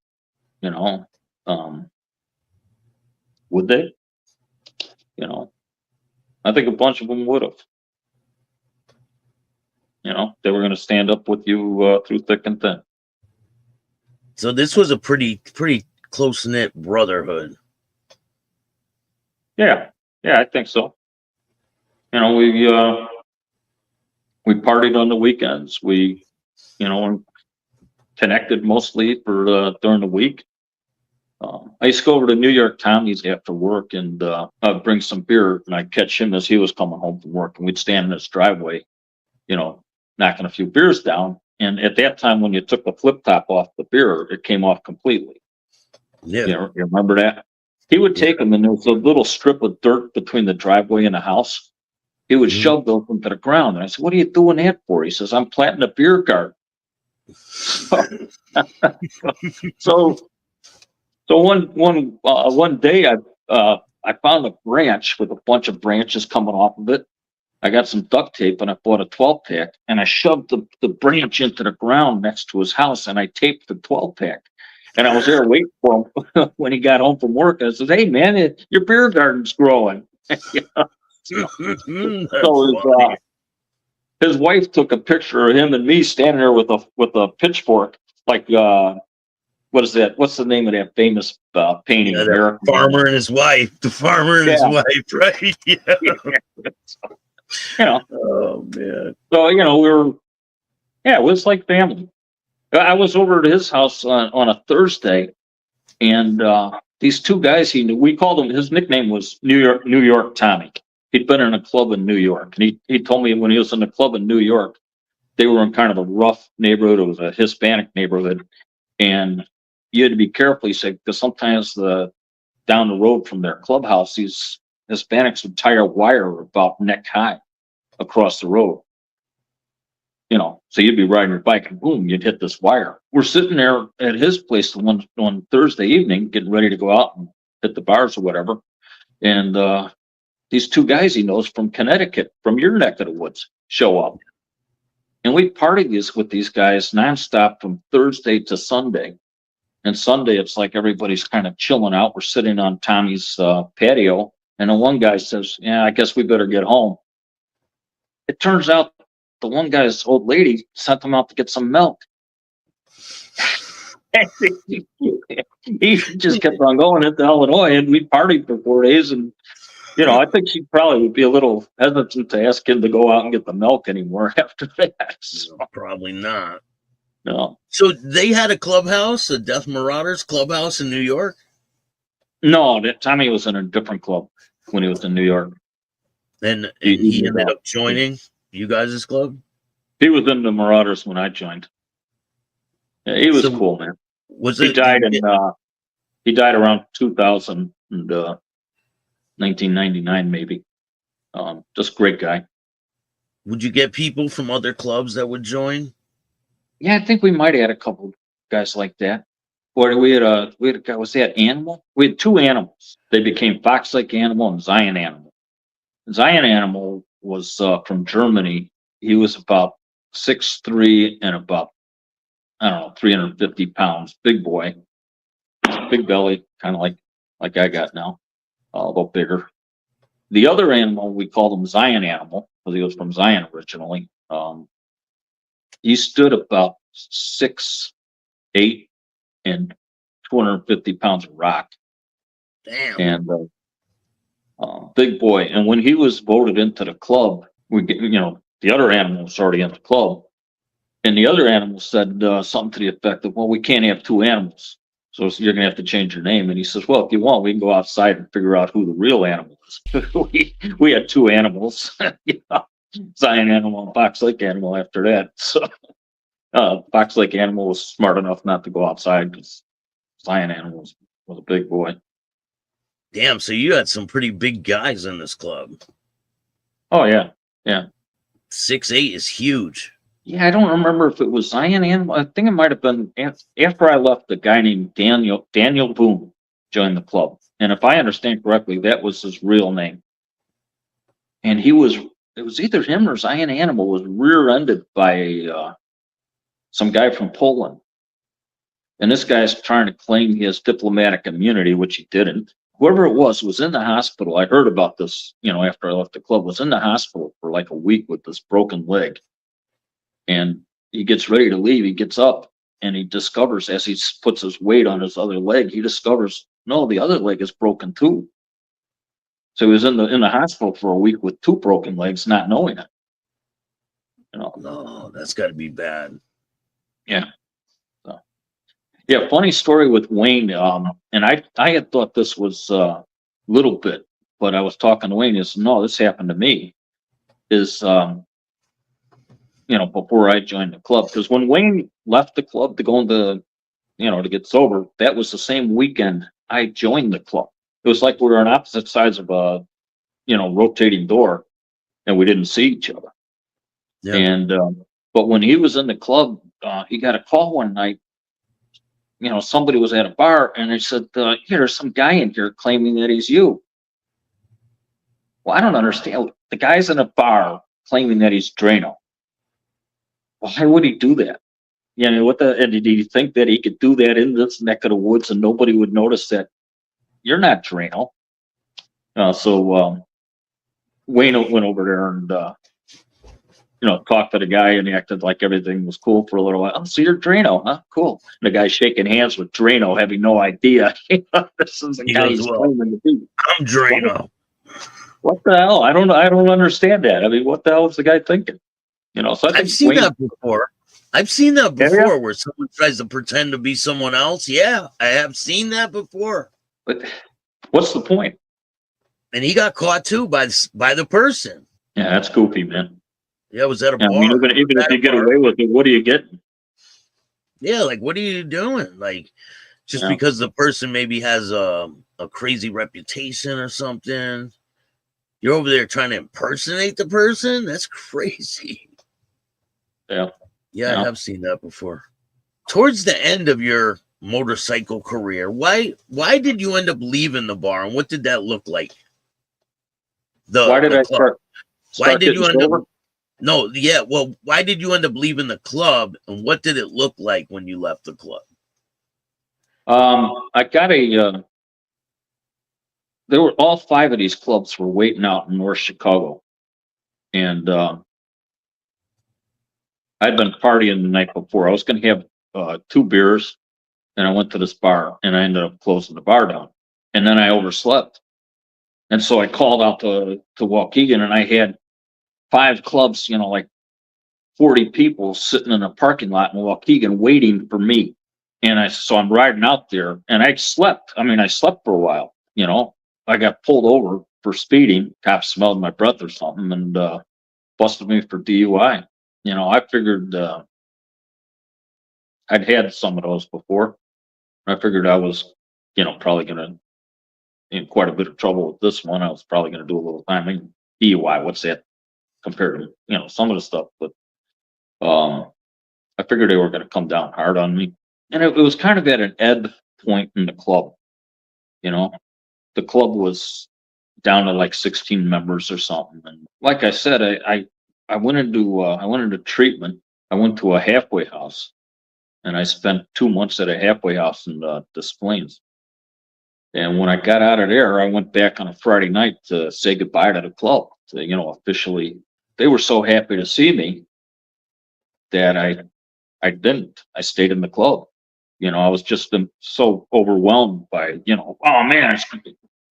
would they? I think a bunch of them would have. They were going to stand up with you through thick and thin. So this was a pretty close-knit brotherhood. Yeah, I think so. We partied on the weekends. We, connected mostly for during the week. I used to go over to New York Tommy's after work and I'd bring some beer, and I'd catch him as he was coming home from work, and we'd stand in his driveway, knocking a few beers down. And at that time, when you took the flip top off the beer, it came off completely. Yeah. You remember that? He would take them, and there was a little strip of dirt between the driveway and the house. He would shove those into the ground. And I said, "What are you doing that for?" He says, "I'm planting a beer garden." So one day I found a branch with a bunch of branches coming off of it. I got some duct tape and I bought a 12 pack, and I shoved the branch into the ground next to his house, and I taped the 12 pack. And I was there waiting for him when he got home from work. And I said, "Hey man, your beer garden's growing." So his wife took a picture of him and me standing there with a pitchfork, like what is that? What's the name of that famous painting? Yeah, the farmer and his wife. The farmer and his wife, right? Yeah. Oh man. So it was like family. I was over at his house on a Thursday, and these two guys he knew, we called him. His nickname was New York Tommy. He'd been in a club in New York, and he told me when he was in the club in New York, they were in kind of a rough neighborhood. It was a Hispanic neighborhood, and you had to be careful, he said, because sometimes down the road from their clubhouse, these Hispanics would tie a wire about neck high across the road. So you'd be riding your bike and boom, you'd hit this wire. We're sitting there at his place one Thursday evening, getting ready to go out and hit the bars or whatever. And these two guys he knows from Connecticut, from your neck of the woods, show up. And we partied with these guys nonstop from Thursday to Sunday. And Sunday, it's like everybody's kind of chilling out. We're sitting on Tommy's patio. And then one guy says, "Yeah, I guess we better get home." It turns out the one guy's old lady sent him out to get some milk. He just kept on going into Illinois, and we partied for 4 days. And, I think she probably would be a little hesitant to ask him to go out and get the milk anymore after that. So. Probably not. No. So they had a clubhouse, a Death Marauders clubhouse in New York? No, Tommy was in a different club when he was in New York. And he ended up joining you guys' club? He was in the Marauders when I joined. Yeah, he was cool, man. He died around 2000 and 1999 maybe. Just great guy. Would you get people from other clubs that would join? Yeah, I think we might have had a couple guys like that. Or we had a guy, was that Animal? We had two Animals. They became Fox-like Animal and Zion Animal. Zion Animal was from Germany. He was about 6'3" and about, 350 pounds. Big boy. Big belly, kind of like I got now. A little bigger. The other animal, we called him Zion Animal, because he was from Zion originally. He stood about 6'8" and 250 pounds of rock. Damn. And big boy. And when he was voted into the club, the other animal was already in the club. And the other animal said something to the effect of, well, we can't have two animals. So you're going to have to change your name. And he says, well, if you want, we can go outside and figure out who the real animal is. we had two animals, Zion Animal and Fox Lake Animal after that. So Fox Lake Animal was smart enough not to go outside because Zion Animal was a big boy. Damn, so you had some pretty big guys in this club. Oh, yeah. Yeah. 6'8" is huge. Yeah, I don't remember if it was Zion Animal. I think it might have been after I left, a guy named Daniel Boone joined the club. And if I understand correctly, that was his real name. And it was either him or Zion Animal was rear-ended by some guy from Poland. And this guy's trying to claim he has diplomatic immunity, which he didn't. Whoever it was in the hospital. I heard about this, after I left the club, was in the hospital for like a week with this broken leg. And he gets ready to leave. He gets up and he discovers, as he puts his weight on his other leg, he discovers, no, the other leg is broken too. So he was in the hospital for a week with two broken legs, not knowing it. No, that's got to be bad. Yeah. So, yeah, funny story with Wayne. And I had thought this was a little bit, but I was talking to Wayne. He said, no, this happened to me. Before I joined the club, because when Wayne left the club to go into, to get sober, that was the same weekend I joined the club. It was like we were on opposite sides of a, rotating door, and we didn't see each other. Yeah. And but when he was in the club, he got a call one night. Somebody was at a bar, and they said, there's some guy in here claiming that he's you. Well, I don't understand. The guy's in a bar claiming that he's Drano. Why would he do that? And did he think that he could do that in this neck of the woods and nobody would notice that you're not Drano? So Wayne went over there and, talked to the guy, and he acted like everything was cool for a little while. Oh, so you're Drano, huh? Cool. And the guy shaking hands with Drano, having no idea. This is the guy he's claiming to be. I'm Drano. What the hell? I don't understand that. I mean, what the hell is the guy thinking? So I've seen that before. I've seen that before where someone tries to pretend to be someone else. Yeah, I have seen that before. But what's the point? And he got caught too by the person. Yeah, that's goofy, man. Yeah, it was at a bar. I mean, even if you get away with it, what are you getting? Yeah, like, what are you doing? Like, just because the person maybe has a crazy reputation or something, you're over there trying to impersonate the person? That's crazy. Yeah, I have seen that before. Towards the end of your motorcycle career, why did you end up leaving the bar, and what did that look like? Why did I start why did you end sober? up? No, yeah. Well, why did you end up leaving the club, and what did it look like when you left the club? I got there were all 5 of these clubs were waiting out in North Chicago, and I'd been partying the night before. I was going to have 2 beers, and I went to this bar, and I ended up closing the bar down, and then I overslept, and so I called out to Waukegan, and I had 5 clubs, like 40 people sitting in a parking lot in Waukegan waiting for me. And so I'm riding out there, and I slept. I mean, I slept for a while, I got pulled over for speeding. Cops smelled my breath or something and busted me for DUI. I figured I'd had some of those before. I figured I was, probably going to in quite a bit of trouble with this one. I was probably going to do a little time. I mean, DUI, what's that compared to, some of the stuff? But I figured they were going to come down hard on me. And it was kind of at an ebb point in the club. The club was down to like 16 members or something. And like I said, I went into treatment. I went to a halfway house, and I spent 2 months at a halfway house in Des Plaines. And when I got out of there, I went back on a Friday night to say goodbye to the club. To, officially, they were so happy to see me that I didn't. I stayed in the club. I was just so overwhelmed by, oh man, it's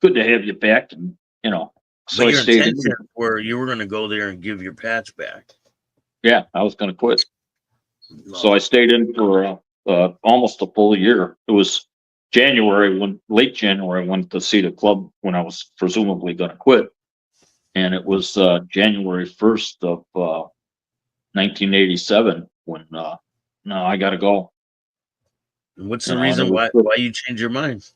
good to have you back. And, so But I your stayed in. intention were you were going to go there and give your patch back. Yeah, I was going to quit. No. So I stayed in for almost a full year. It was late January, I went to see the club when I was presumably going to quit. And it was January 1st of 1987 when, no, I got to go. And what's the reason why you changed your mind?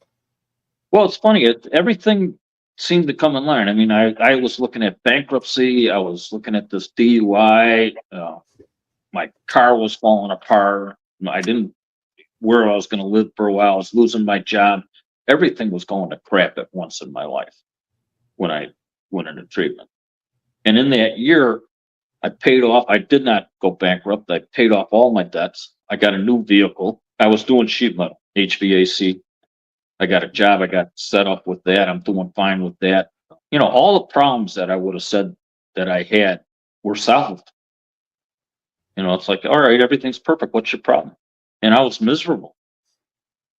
Well, it's funny. Everything seemed to come in line. I mean, I was looking at bankruptcy. I was looking at this DUI. My car was falling apart. I didn't where I was going to live for a while. I was losing my job. Everything was going to crap at once in my life when I went into treatment. And in that year, I paid off. I did not go bankrupt. I paid off all my debts. I got a new vehicle. I was doing sheet metal, HVAC. I got a job. I got set up with that. I'm doing fine with that. All the problems that I would have said that I had were solved. It's like, all right, everything's perfect. What's your problem? And I was miserable.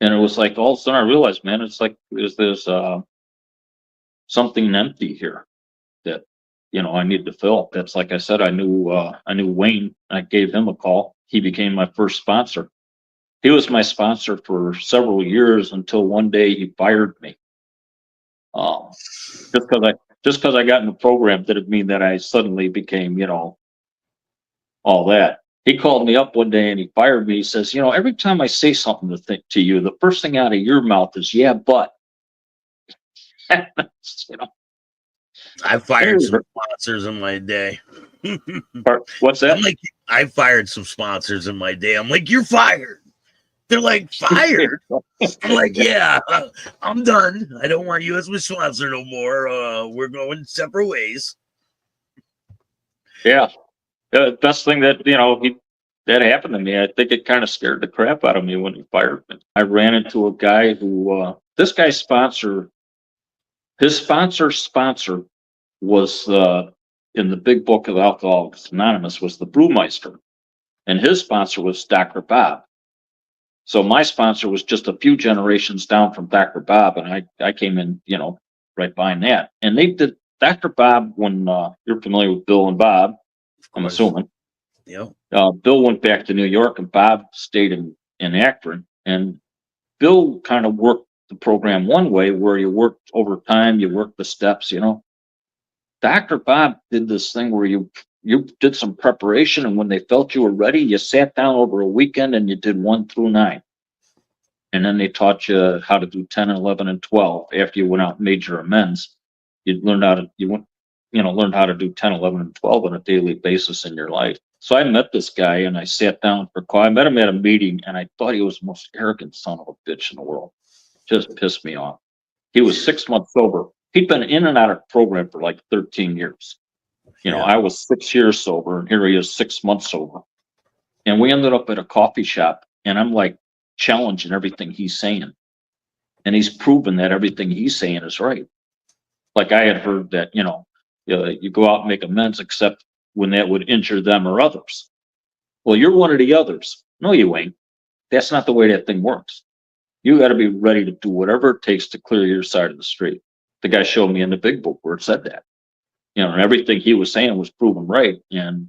And it was like all of a sudden I realized, man, it's like there's something empty here that I need to fill. That's like I said, I knew Wayne. I gave him a call. He became my first sponsor. He was my sponsor for several years until one day he fired me. Just because I got in the program didn't mean that I suddenly became all that. He called me up one day and he fired me. He says, every time I say something to you, the first thing out of your mouth is, yeah, but. I fired some sponsors in my day. What's that? I fired some sponsors in my day. I'm like, you're fired. They're like, fired? I'm like, yeah, I'm done. I don't want you as my sponsor no more. We're going separate ways. Yeah. The best thing that, that happened to me, I think it kind of scared the crap out of me when he fired me. I ran into a guy who, this guy's sponsor, his sponsor was in the big book of Alcoholics Anonymous was the brewmeister. And his sponsor was Dr. Bob. So my sponsor was just a few generations down from Dr. Bob, and I came in, right behind that. And they did Dr. Bob, when you're familiar with Bill and Bob, I'm assuming. Yeah. Bill went back to New York, and Bob stayed in Akron. And Bill kind of worked the program one way, where you worked over time, you worked the steps. Dr. Bob did this thing where you did some preparation, and when they felt you were ready, you sat down over a weekend and you did 1 through 9. And then they taught you how to do 10, 11, and 12. After you went out and made your amends, you learned how to do 10, 11, and 12 on a daily basis in your life. So I met this guy and I sat down for coffee. I met him at a meeting and I thought he was the most arrogant son of a bitch in the world. Just pissed me off. He was 6 months sober. He'd been in and out of the program for like 13 years. I was 6 years sober, and here he is 6 months sober. And we ended up at a coffee shop, and I'm like challenging everything he's saying. And he's proven that everything he's saying is right. Like I had heard that, you go out and make amends except when that would injure them or others. Well, you're one of the others. No, you ain't. That's not the way that thing works. You got to be ready to do whatever it takes to clear your side of the street. The guy showed me in the big book where it said that. And everything he was saying was proven right. And,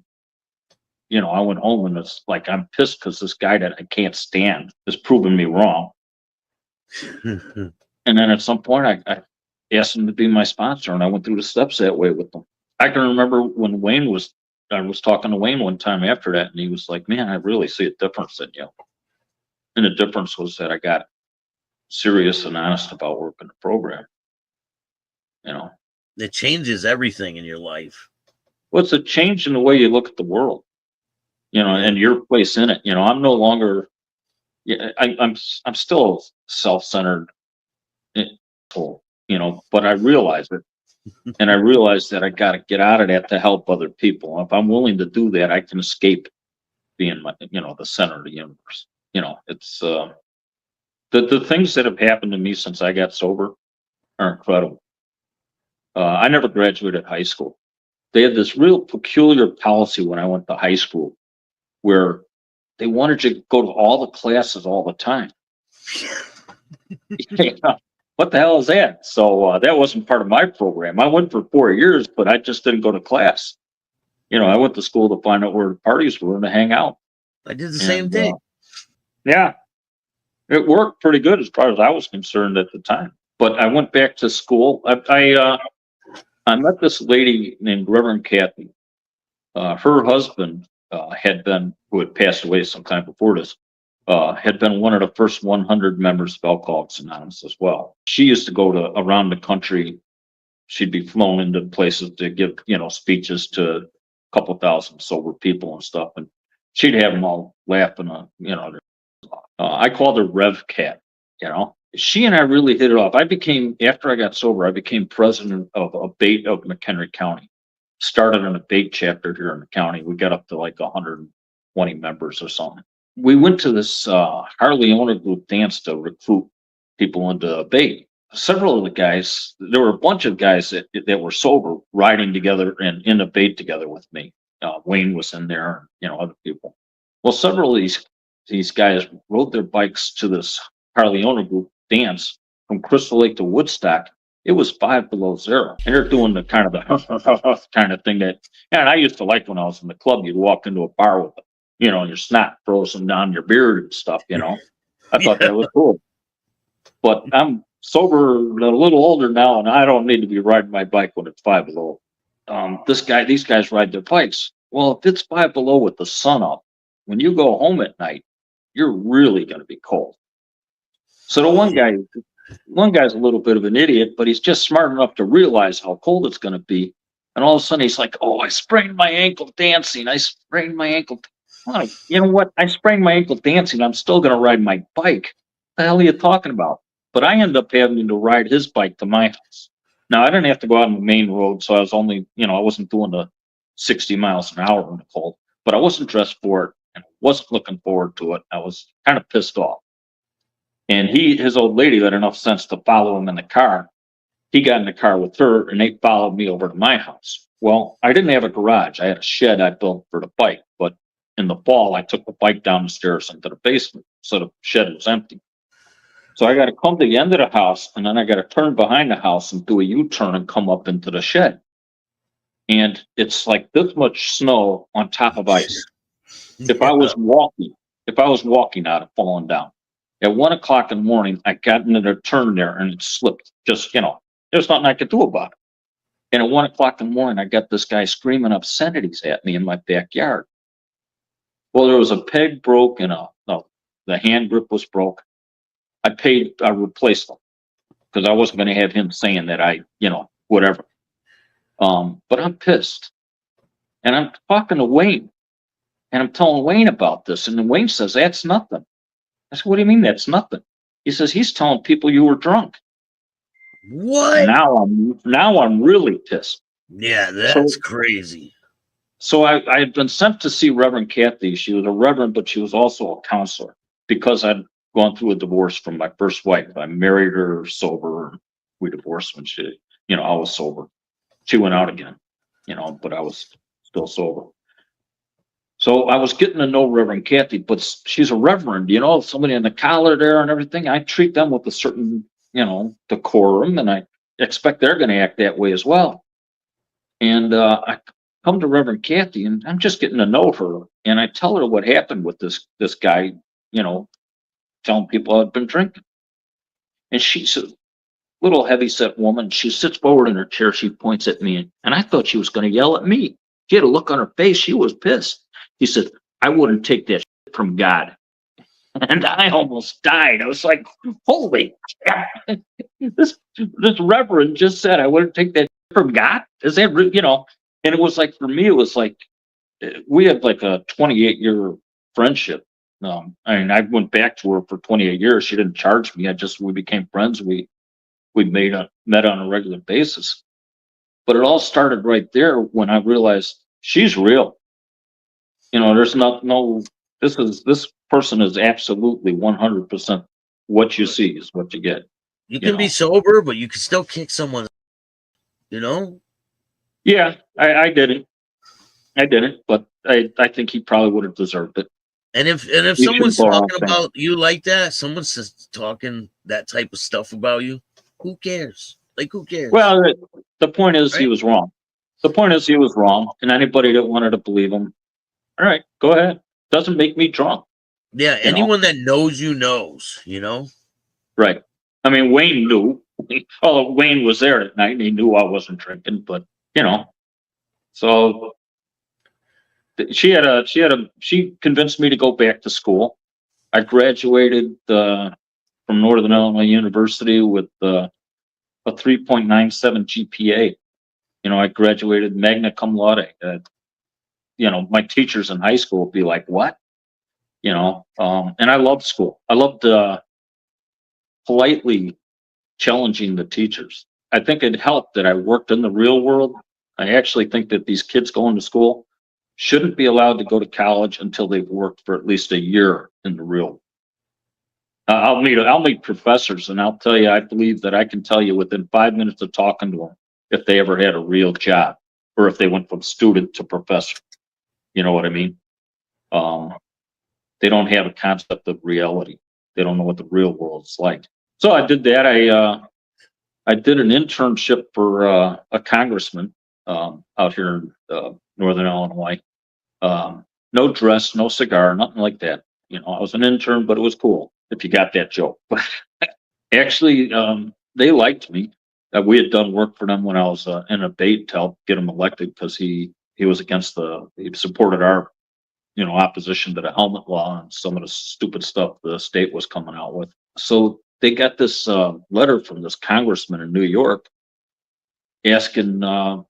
I went home and it's like, I'm pissed because this guy that I can't stand is proving me wrong. And then at some point, I asked him to be my sponsor, and I went through the steps that way with him. I can remember when I was talking to Wayne one time after that, and he was like, man, I really see a difference in you. And the difference was that I got serious and honest about working the program. It changes everything in your life. Well, it's a change in the way you look at the world, and your place in it. I'm no longer, I'm still self-centered, but I realize it. And I realize that I got to get out of that to help other people. If I'm willing to do that, I can escape being the center of the universe. It's the things that have happened to me since I got sober are incredible. I never graduated high school. They had this real peculiar policy when I went to high school where they wanted you to go to all the classes all the time. What the hell is that? So that wasn't part of my program. I went for 4 years, but I just didn't go to class. I went to school to find out where the parties were and to hang out. I did the same thing. Yeah, it worked pretty good as far as I was concerned at the time. But I went back to school. I met this lady named Reverend Kathy. Her husband who had passed away sometime before this, had been one of the first 100 members of Alcoholics Anonymous as well. She used to go to around the country. She'd be flown into places to give, speeches to a couple thousand sober people and stuff. And she'd have them all laughing, I called her Rev Cat, She and I really hit it off. After I got sober, I became president of a bait of McHenry County. Started in a bait chapter here in the county. We got up to like 120 members or something. We went to this Harley owner group dance to recruit people into bait. Several of the guys, there were a bunch of guys that were sober riding together and in a bait together with me. Wayne was in there, other people. Well, several of these guys rode their bikes to this Harley owner group dance from Crystal Lake to Woodstock. It was 5 below zero, and they're doing the kind of kind of thing that. And I used to like when I was in the club. You'd walk into a bar with, your snot frozen down your beard and stuff. I thought that was cool. But I'm sober, a little older now, and I don't need to be riding my bike when it's 5 below. These guys ride their bikes. Well, if it's 5 below with the sun up, when you go home at night, you're really going to be cold. So the one guy's a little bit of an idiot, but he's just smart enough to realize how cold it's going to be. And all of a sudden he's like, "Oh, I sprained my ankle dancing. I sprained my ankle." Like, you know what? I sprained my ankle dancing. I'm still going to ride my bike. What the hell are you talking about? But I ended up having to ride his bike to my house. Now, I didn't have to go out on the main road, so I was only, I wasn't doing the 60 miles an hour in the cold. But I wasn't dressed for it, and I wasn't looking forward to it. I was kind of pissed off. And his old lady had enough sense to follow him in the car. He got in the car with her, and they followed me over to my house. Well, I didn't have a garage. I had a shed I built for the bike. But in the fall, I took the bike down the stairs into the basement, so the shed was empty. So I got to come to the end of the house, and then I got to turn behind the house and do a U-turn and come up into the shed. And it's like this much snow on top of ice. If I was walking, I'd have fallen down. At 1 o'clock in the morning, I got into the turn there and it slipped. Just, there's nothing I could do about it. And at 1 o'clock in the morning, I got this guy screaming obscenities at me in my backyard. Well, there was a peg broke and the hand grip was broke. I replaced them because I wasn't going to have him saying that whatever. But I'm pissed. And I'm talking to Wayne. And I'm telling Wayne about this. And then Wayne says, "That's nothing." I said, "What do you mean that's nothing?" He says, "He's telling people you were drunk." What? Now I'm really pissed. Yeah, that's crazy. So I had been sent to see Reverend Kathy. She was a reverend, but she was also a counselor because I'd gone through a divorce from my first wife. I married her sober. We divorced when I was sober. She went out again, but I was still sober. So I was getting to know Reverend Kathy, but she's a reverend, somebody in the collar there and everything. I treat them with a certain, decorum, and I expect they're going to act that way as well. And I come to Reverend Kathy, and I'm just getting to know her, and I tell her what happened with this guy, telling people I'd been drinking. And she's a little heavy-set woman. She sits forward in her chair. She points at me, and I thought she was going to yell at me. She had a look on her face. She was pissed. He said, "I wouldn't take that shit from God." And I almost died. I was like, holy crap. This reverend just said I wouldn't take that shit from God. Is that, and it was like, for me, it was like, we had like a 28-year friendship. I went back to her for 28 years. She didn't charge me. We became friends. We met on a regular basis. But it all started right there when I realized she's real. There's this person is absolutely 100% what you see is what you get. You can be sober, but you can still kick someone, Yeah, I didn't. But I think he probably would have deserved it. if You should someone's borrow talking things. about you like that, someone's just talking that type of stuff about you, who cares? Like, who cares? Well, the point is he Right? was wrong. The point is he was wrong, and anybody that wanted to believe him, all right, go ahead. Doesn't make me drunk, Yeah, you know? anyone that knows you knows, you know? Right. I mean, Wayne knew. Oh, Wayne was there at night, and he knew I wasn't drinking, but, you know, so she convinced me to go back to school. I graduated from Northern Illinois University with a 3.97 GPA. You know, I graduated magna cum laude. You know, my teachers in high school would be like, "What?" You know, and I loved school. I loved politely challenging the teachers. I think it helped that I worked in the real world. I actually think that these kids going to school shouldn't be allowed to go to college until they've worked for at least a year in the real world. I'll meet professors, and I'll tell you, I believe that I can tell you within 5 minutes of talking to them if they ever had a real job or if they went from student to professor. You know what I mean? Um, they don't have a concept of reality. They don't know what the real world's like. So I did that. I did an internship for a congressman out here in Northern Illinois. No dress, no cigar, nothing like that. You know, I was an intern, but it was cool if you got that joke. But actually, they liked me. We had done work for them when I was in a debate to help get him elected because he was against he supported our opposition to the helmet law and some of the stupid stuff the state was coming out with. So they got this letter from this congressman in New York asking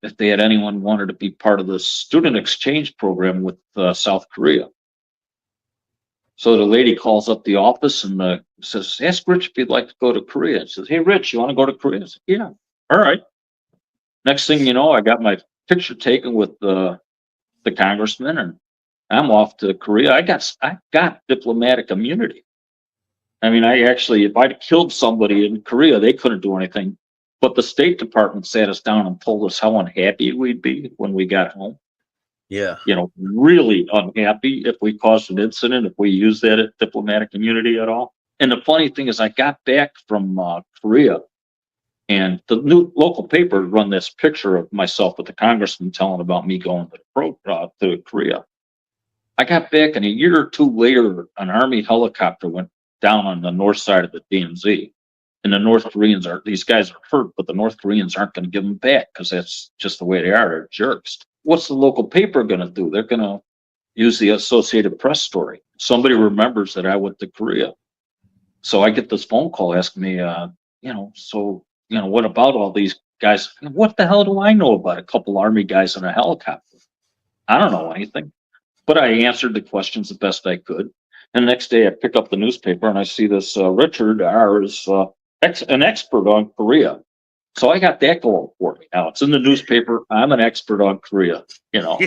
if they had anyone wanted to be part of the student exchange program with South Korea. So the lady calls up the office and says, "Ask Rich if he'd like to go to Korea." And says, "Hey, Rich, you want to go to Korea?" I said, "Yeah." All right. Next thing you know, I got my picture taken with the congressman, and I'm off to Korea. I got diplomatic immunity. I mean, I actually, if I'd killed somebody in Korea, they couldn't do anything. But the State Department sat us down and told us how unhappy we'd be when we got home. Yeah. You know, really unhappy if we caused an incident, if we used that diplomatic immunity at all. And the funny thing is, I got back from Korea, and the new local paper run this picture of myself with the congressman telling about me going to Korea. I got back, and a year or two later, an Army helicopter went down on the north side of the DMZ. And the North Koreans these guys are hurt, but the North Koreans aren't going to give them back because that's just the way they are. They're jerks. What's the local paper going to do? They're going to use the Associated Press story. Somebody remembers that I went to Korea. So I get this phone call asking me, what about all these guys? What the hell do I know about a couple Army guys in a helicopter? I don't know anything. But I answered the questions the best I could. And the next day I pick up the newspaper and I see this Richard R. is an expert on Korea. So I got that going for me. Now it's in the newspaper. I'm an expert on Korea, you know.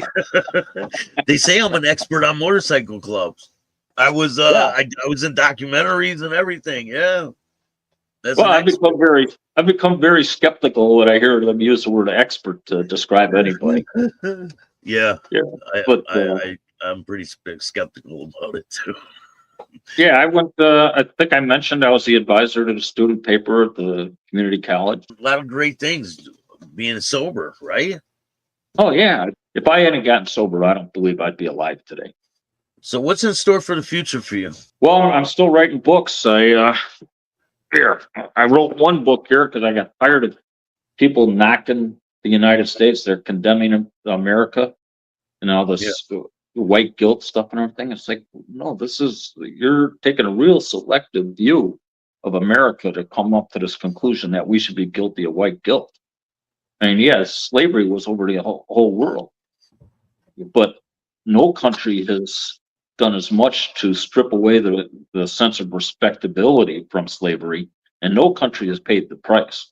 They say I'm an expert on motorcycle clubs. I was Yeah. I was in documentaries and everything. Yeah. Well, I've become very skeptical when I hear them use the word expert to describe anybody. Yeah. Yeah. I, But I'm pretty skeptical about it too. yeah, I went. I think I mentioned I was the advisor to the student paper at the community college. A lot of great things being sober, right? Oh yeah, if I hadn't gotten sober, I don't believe I'd be alive today. So what's in store for the future for you? Well, I'm still writing books. I wrote one book here because I got tired of people knocking the United States. They're condemning America and all Yeah. this white guilt stuff and everything. It's like, no, you're taking a real selective view of America to come up to this conclusion that we should be guilty of white guilt. I mean, yes, slavery was over the whole world, but no country has done as much to strip away the sense of respectability from slavery, and no country has paid the price.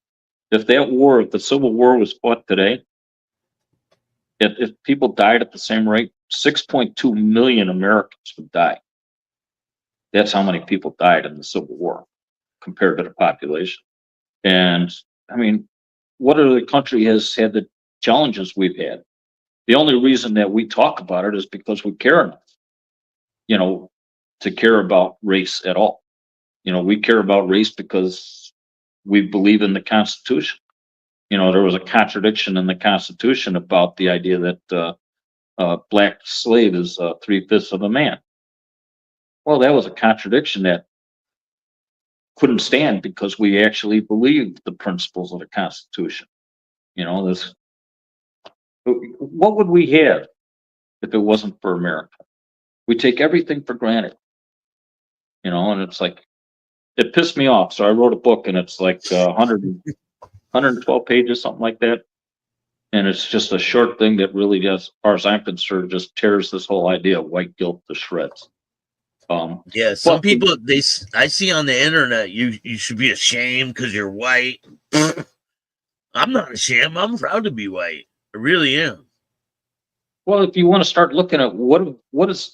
If the Civil War was fought today, if people died at the same rate, 6.2 million Americans would die. That's how many people died in the Civil War compared to the population. And I mean, what other country has had the challenges we've had? The only reason that we talk about it is because we care enough. You know, to care about race at all. You know, we care about race because we believe in the Constitution. You know, there was a contradiction in the Constitution about the idea that black slave is 3/5 of a man. Well, that was a contradiction that couldn't stand because we actually believed the principles of the Constitution. You know, this. What would we have if it wasn't for America? We take everything for granted. You know, and it's like, it pissed me off. So I wrote a book, and it's like 112 pages, something like that. And it's just a short thing that really does, as far as I'm concerned, just tears this whole idea of white guilt to shreds. Yeah, some people I see on the internet, you should be ashamed because you're white. I'm not ashamed. I'm proud to be white. I really am. Well, if you want to start looking at what is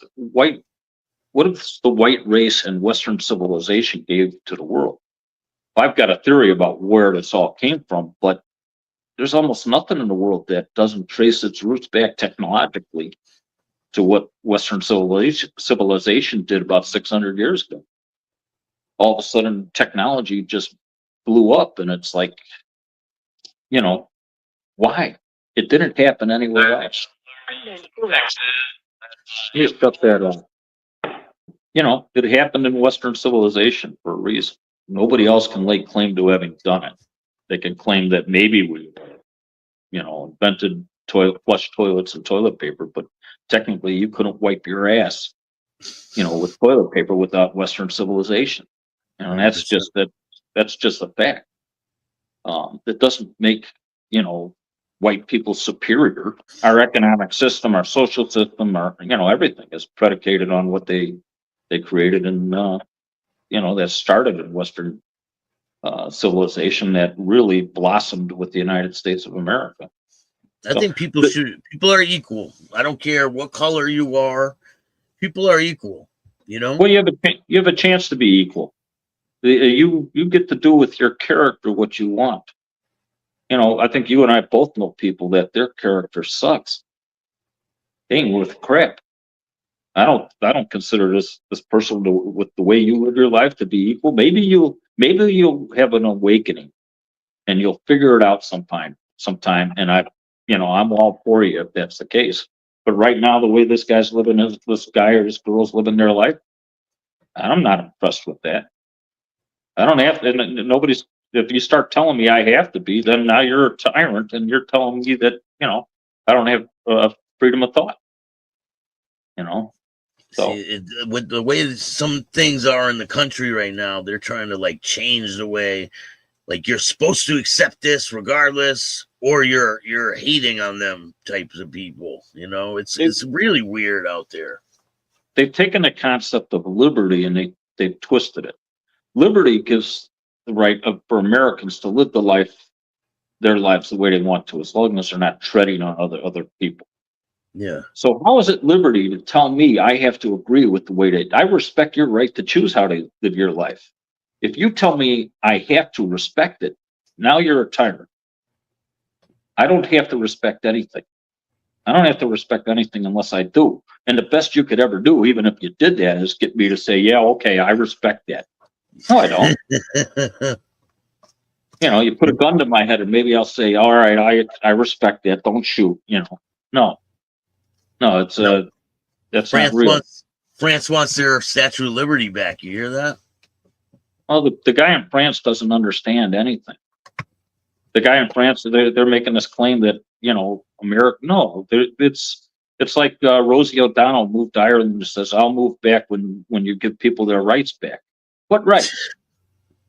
the white race and Western civilization gave to the world, I've got a theory about where this all came from, but there's almost nothing in the world that doesn't trace its roots back technologically to what Western civilization did about 600 years ago. All of a sudden, technology just blew up, and it's like, you know, why? It didn't happen anywhere else. You got that. You know, it happened in Western civilization for a reason. Nobody else can lay claim to having done it. They can claim that maybe we, you know, invented flush toilets and toilet paper, but technically you couldn't wipe your ass, you know, with toilet paper without Western civilization. And that's just a fact. That doesn't make, you know, white people superior. Our economic system, our social system, our, you know, everything is predicated on what they created, and you know, that started in Western civilization that really blossomed with the United States of America. I think people are equal. I don't care what color you are. People are equal, you know? Well, you have a chance to be equal. You get to do with your character what you want. You know, I think you and I both know people that their character sucks. They ain't worth crap. I don't consider this person with the way you live your life to be equal. Maybe you'll have an awakening, and you'll figure it out sometime. And I'm all for you if that's the case. But right now, the way this guy or this girl's living their life, I'm not impressed with that. I don't have to. And nobody's. If you start telling me I have to be, then now you're a tyrant, and you're telling me that, you know, I don't have freedom of thought. You know. So with the way that some things are in the country right now, they're trying to like change the way, like, you're supposed to accept this regardless, or you're hating on them types of people. You know, it's really weird out there. They've taken the concept of liberty and they've twisted it. Liberty gives the right for Americans to live their lives the way they want to, as long as they're not treading on other people. Yeah. So how is it liberty to tell me I have to agree with the way that I respect your right to choose how to live your life? If you tell me I have to respect it, now you're a tyrant. I don't have to respect anything. I don't have to respect anything unless I do. And the best you could ever do, even if you did that, is get me to say, yeah, okay, I respect that. No, I don't. You know, you put a gun to my head and maybe I'll say, all right, I respect that. Don't shoot, you know. No, it's that's France not real. France wants their Statue of Liberty back. You hear that? Well, the guy in France doesn't understand anything. The guy in France, they're making this claim that, you know, America. No, it's like Rosie O'Donnell moved to Ireland and says, "I'll move back when you give people their rights back." What rights?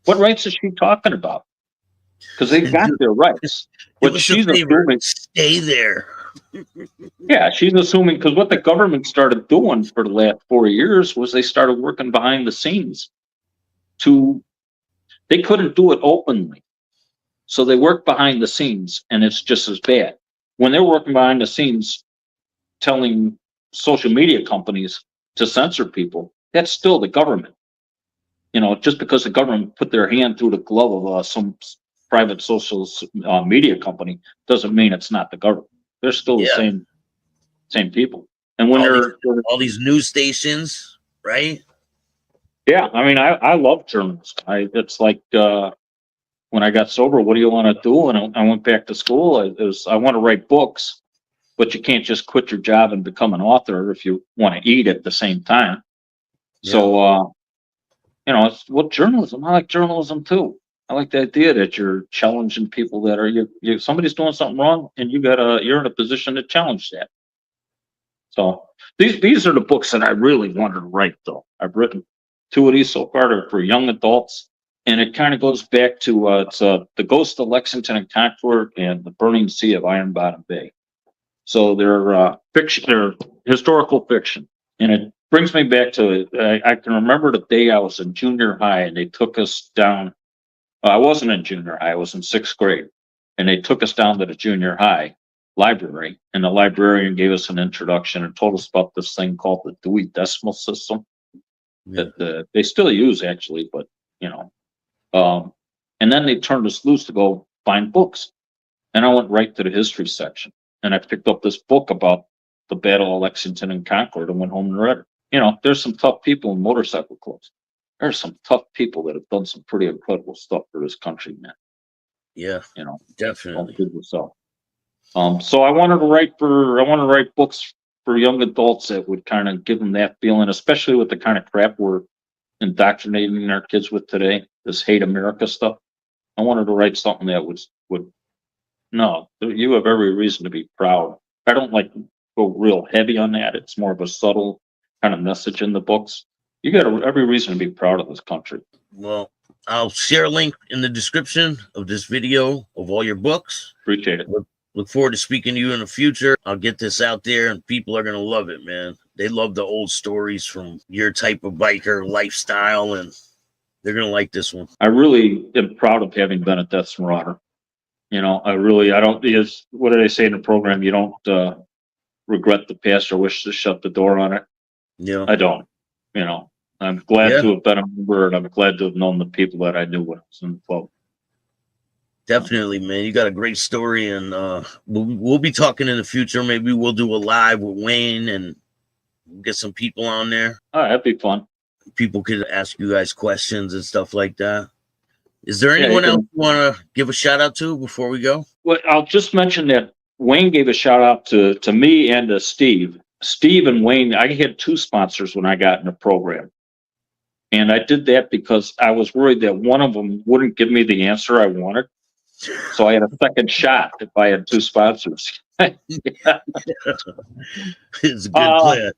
What rights is she talking about? Because they've got their rights. But she's assuming stay there. Yeah, she's assuming, because what the government started doing for the last 4 years was they started working behind the scenes. They couldn't do it openly, so they worked behind the scenes, and it's just as bad. When they're working behind the scenes, telling social media companies to censor people, that's still the government. You know, just because the government put their hand through the glove of some private social media company doesn't mean it's not the government. They're still the same people. And when all these news stations, right? Yeah, I mean, I love journalism. It's like when I got sober, what do you want to do? And I went back to school. I want to write books, but you can't just quit your job and become an author if you want to eat at the same time. Yeah. So, it's what journalism. I like journalism too. I like the idea that you're challenging people that are somebody's doing something wrong, and you're in a position to challenge that. So these are the books that I really wanted to write, though. I've written 2 of these so far. They're for young adults, and it kind of goes back to it's The Ghost of Lexington and Concord and The Burning Sea of Iron Bottom Bay. So they're fiction, they're historical fiction, and it brings me back to I can remember the day I was in junior high, and they took us down. I wasn't in junior high; I was in 6th grade, and they took us down to the junior high library, and the librarian gave us an introduction and told us about this thing called the Dewey Decimal System Yeah. that they still use, actually, but and then they turned us loose to go find books, and I went right to the history section, and I picked up this book about the Battle of Lexington and Concord and went home and read it. There's some tough people in motorcycle clubs. There's some tough people that have done some pretty incredible stuff for this country, man. Yeah, definitely. Don't kid yourself. So I want to write books for young adults that would kind of give them that feeling, especially with the kind of crap we're indoctrinating our kids with today, this hate America stuff. I wanted to write something that would no, you have every reason to be proud. I don't like go real heavy on that. It's more of a subtle kind of message in the books. You got every reason to be proud of this country. Well, I'll share a link in the description of this video of all your books. Appreciate it. Look forward to speaking to you in the future. I'll get this out there, and people are going to love it, man. They love the old stories from your type of biker lifestyle, and they're going to like this one. I really am proud of having been a Death Marauder. I don't, what do they say in the program? You don't regret the past or wish to shut the door on it. Yeah. I don't. I'm glad to have been a member, and I'm glad to have known the people that I knew when I was in the club. Definitely, man. You got a great story, and we'll be talking in the future. Maybe we'll do a live with Wayne and get some people on there. Oh, that'd be fun. People could ask you guys questions and stuff like that. Is there anyone else you want to give a shout out to before we go? Well, I'll just mention that Wayne gave a shout out to me and to Steve. Steve and Wayne, I had 2 sponsors when I got in the program. And I did that because I was worried that one of them wouldn't give me the answer I wanted. So I had a second shot if I had 2 sponsors. It's a good plan.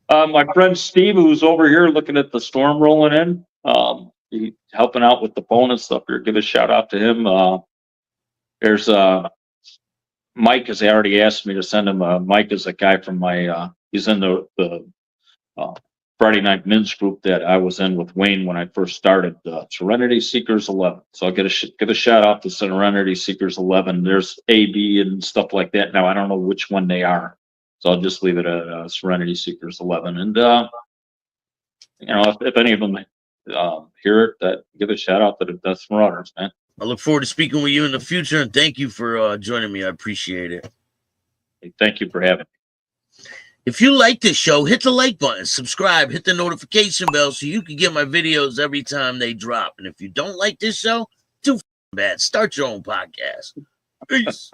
My friend Steve, who's over here looking at the storm rolling in, he helping out with the phone and stuff here. Give a shout out to him. There's Mike has already asked me to send him. Mike is a guy from he's in the Friday Night Men's group that I was in with Wayne when I first started, Serenity Seekers 11. So I'll give a shout out to Serenity Seekers 11. There's AB and stuff like that. Now I don't know which one they are, so I'll just leave it at Serenity Seekers 11. And if any of them hear it, that give a shout out to the Death Marauders, man. I look forward to speaking with you in the future, and thank you for joining me. I appreciate it. Hey, thank you for having me. If you like this show, hit the like button, subscribe, hit the notification bell so you can get my videos every time they drop. And if you don't like this show, too bad. Start your own podcast. Peace.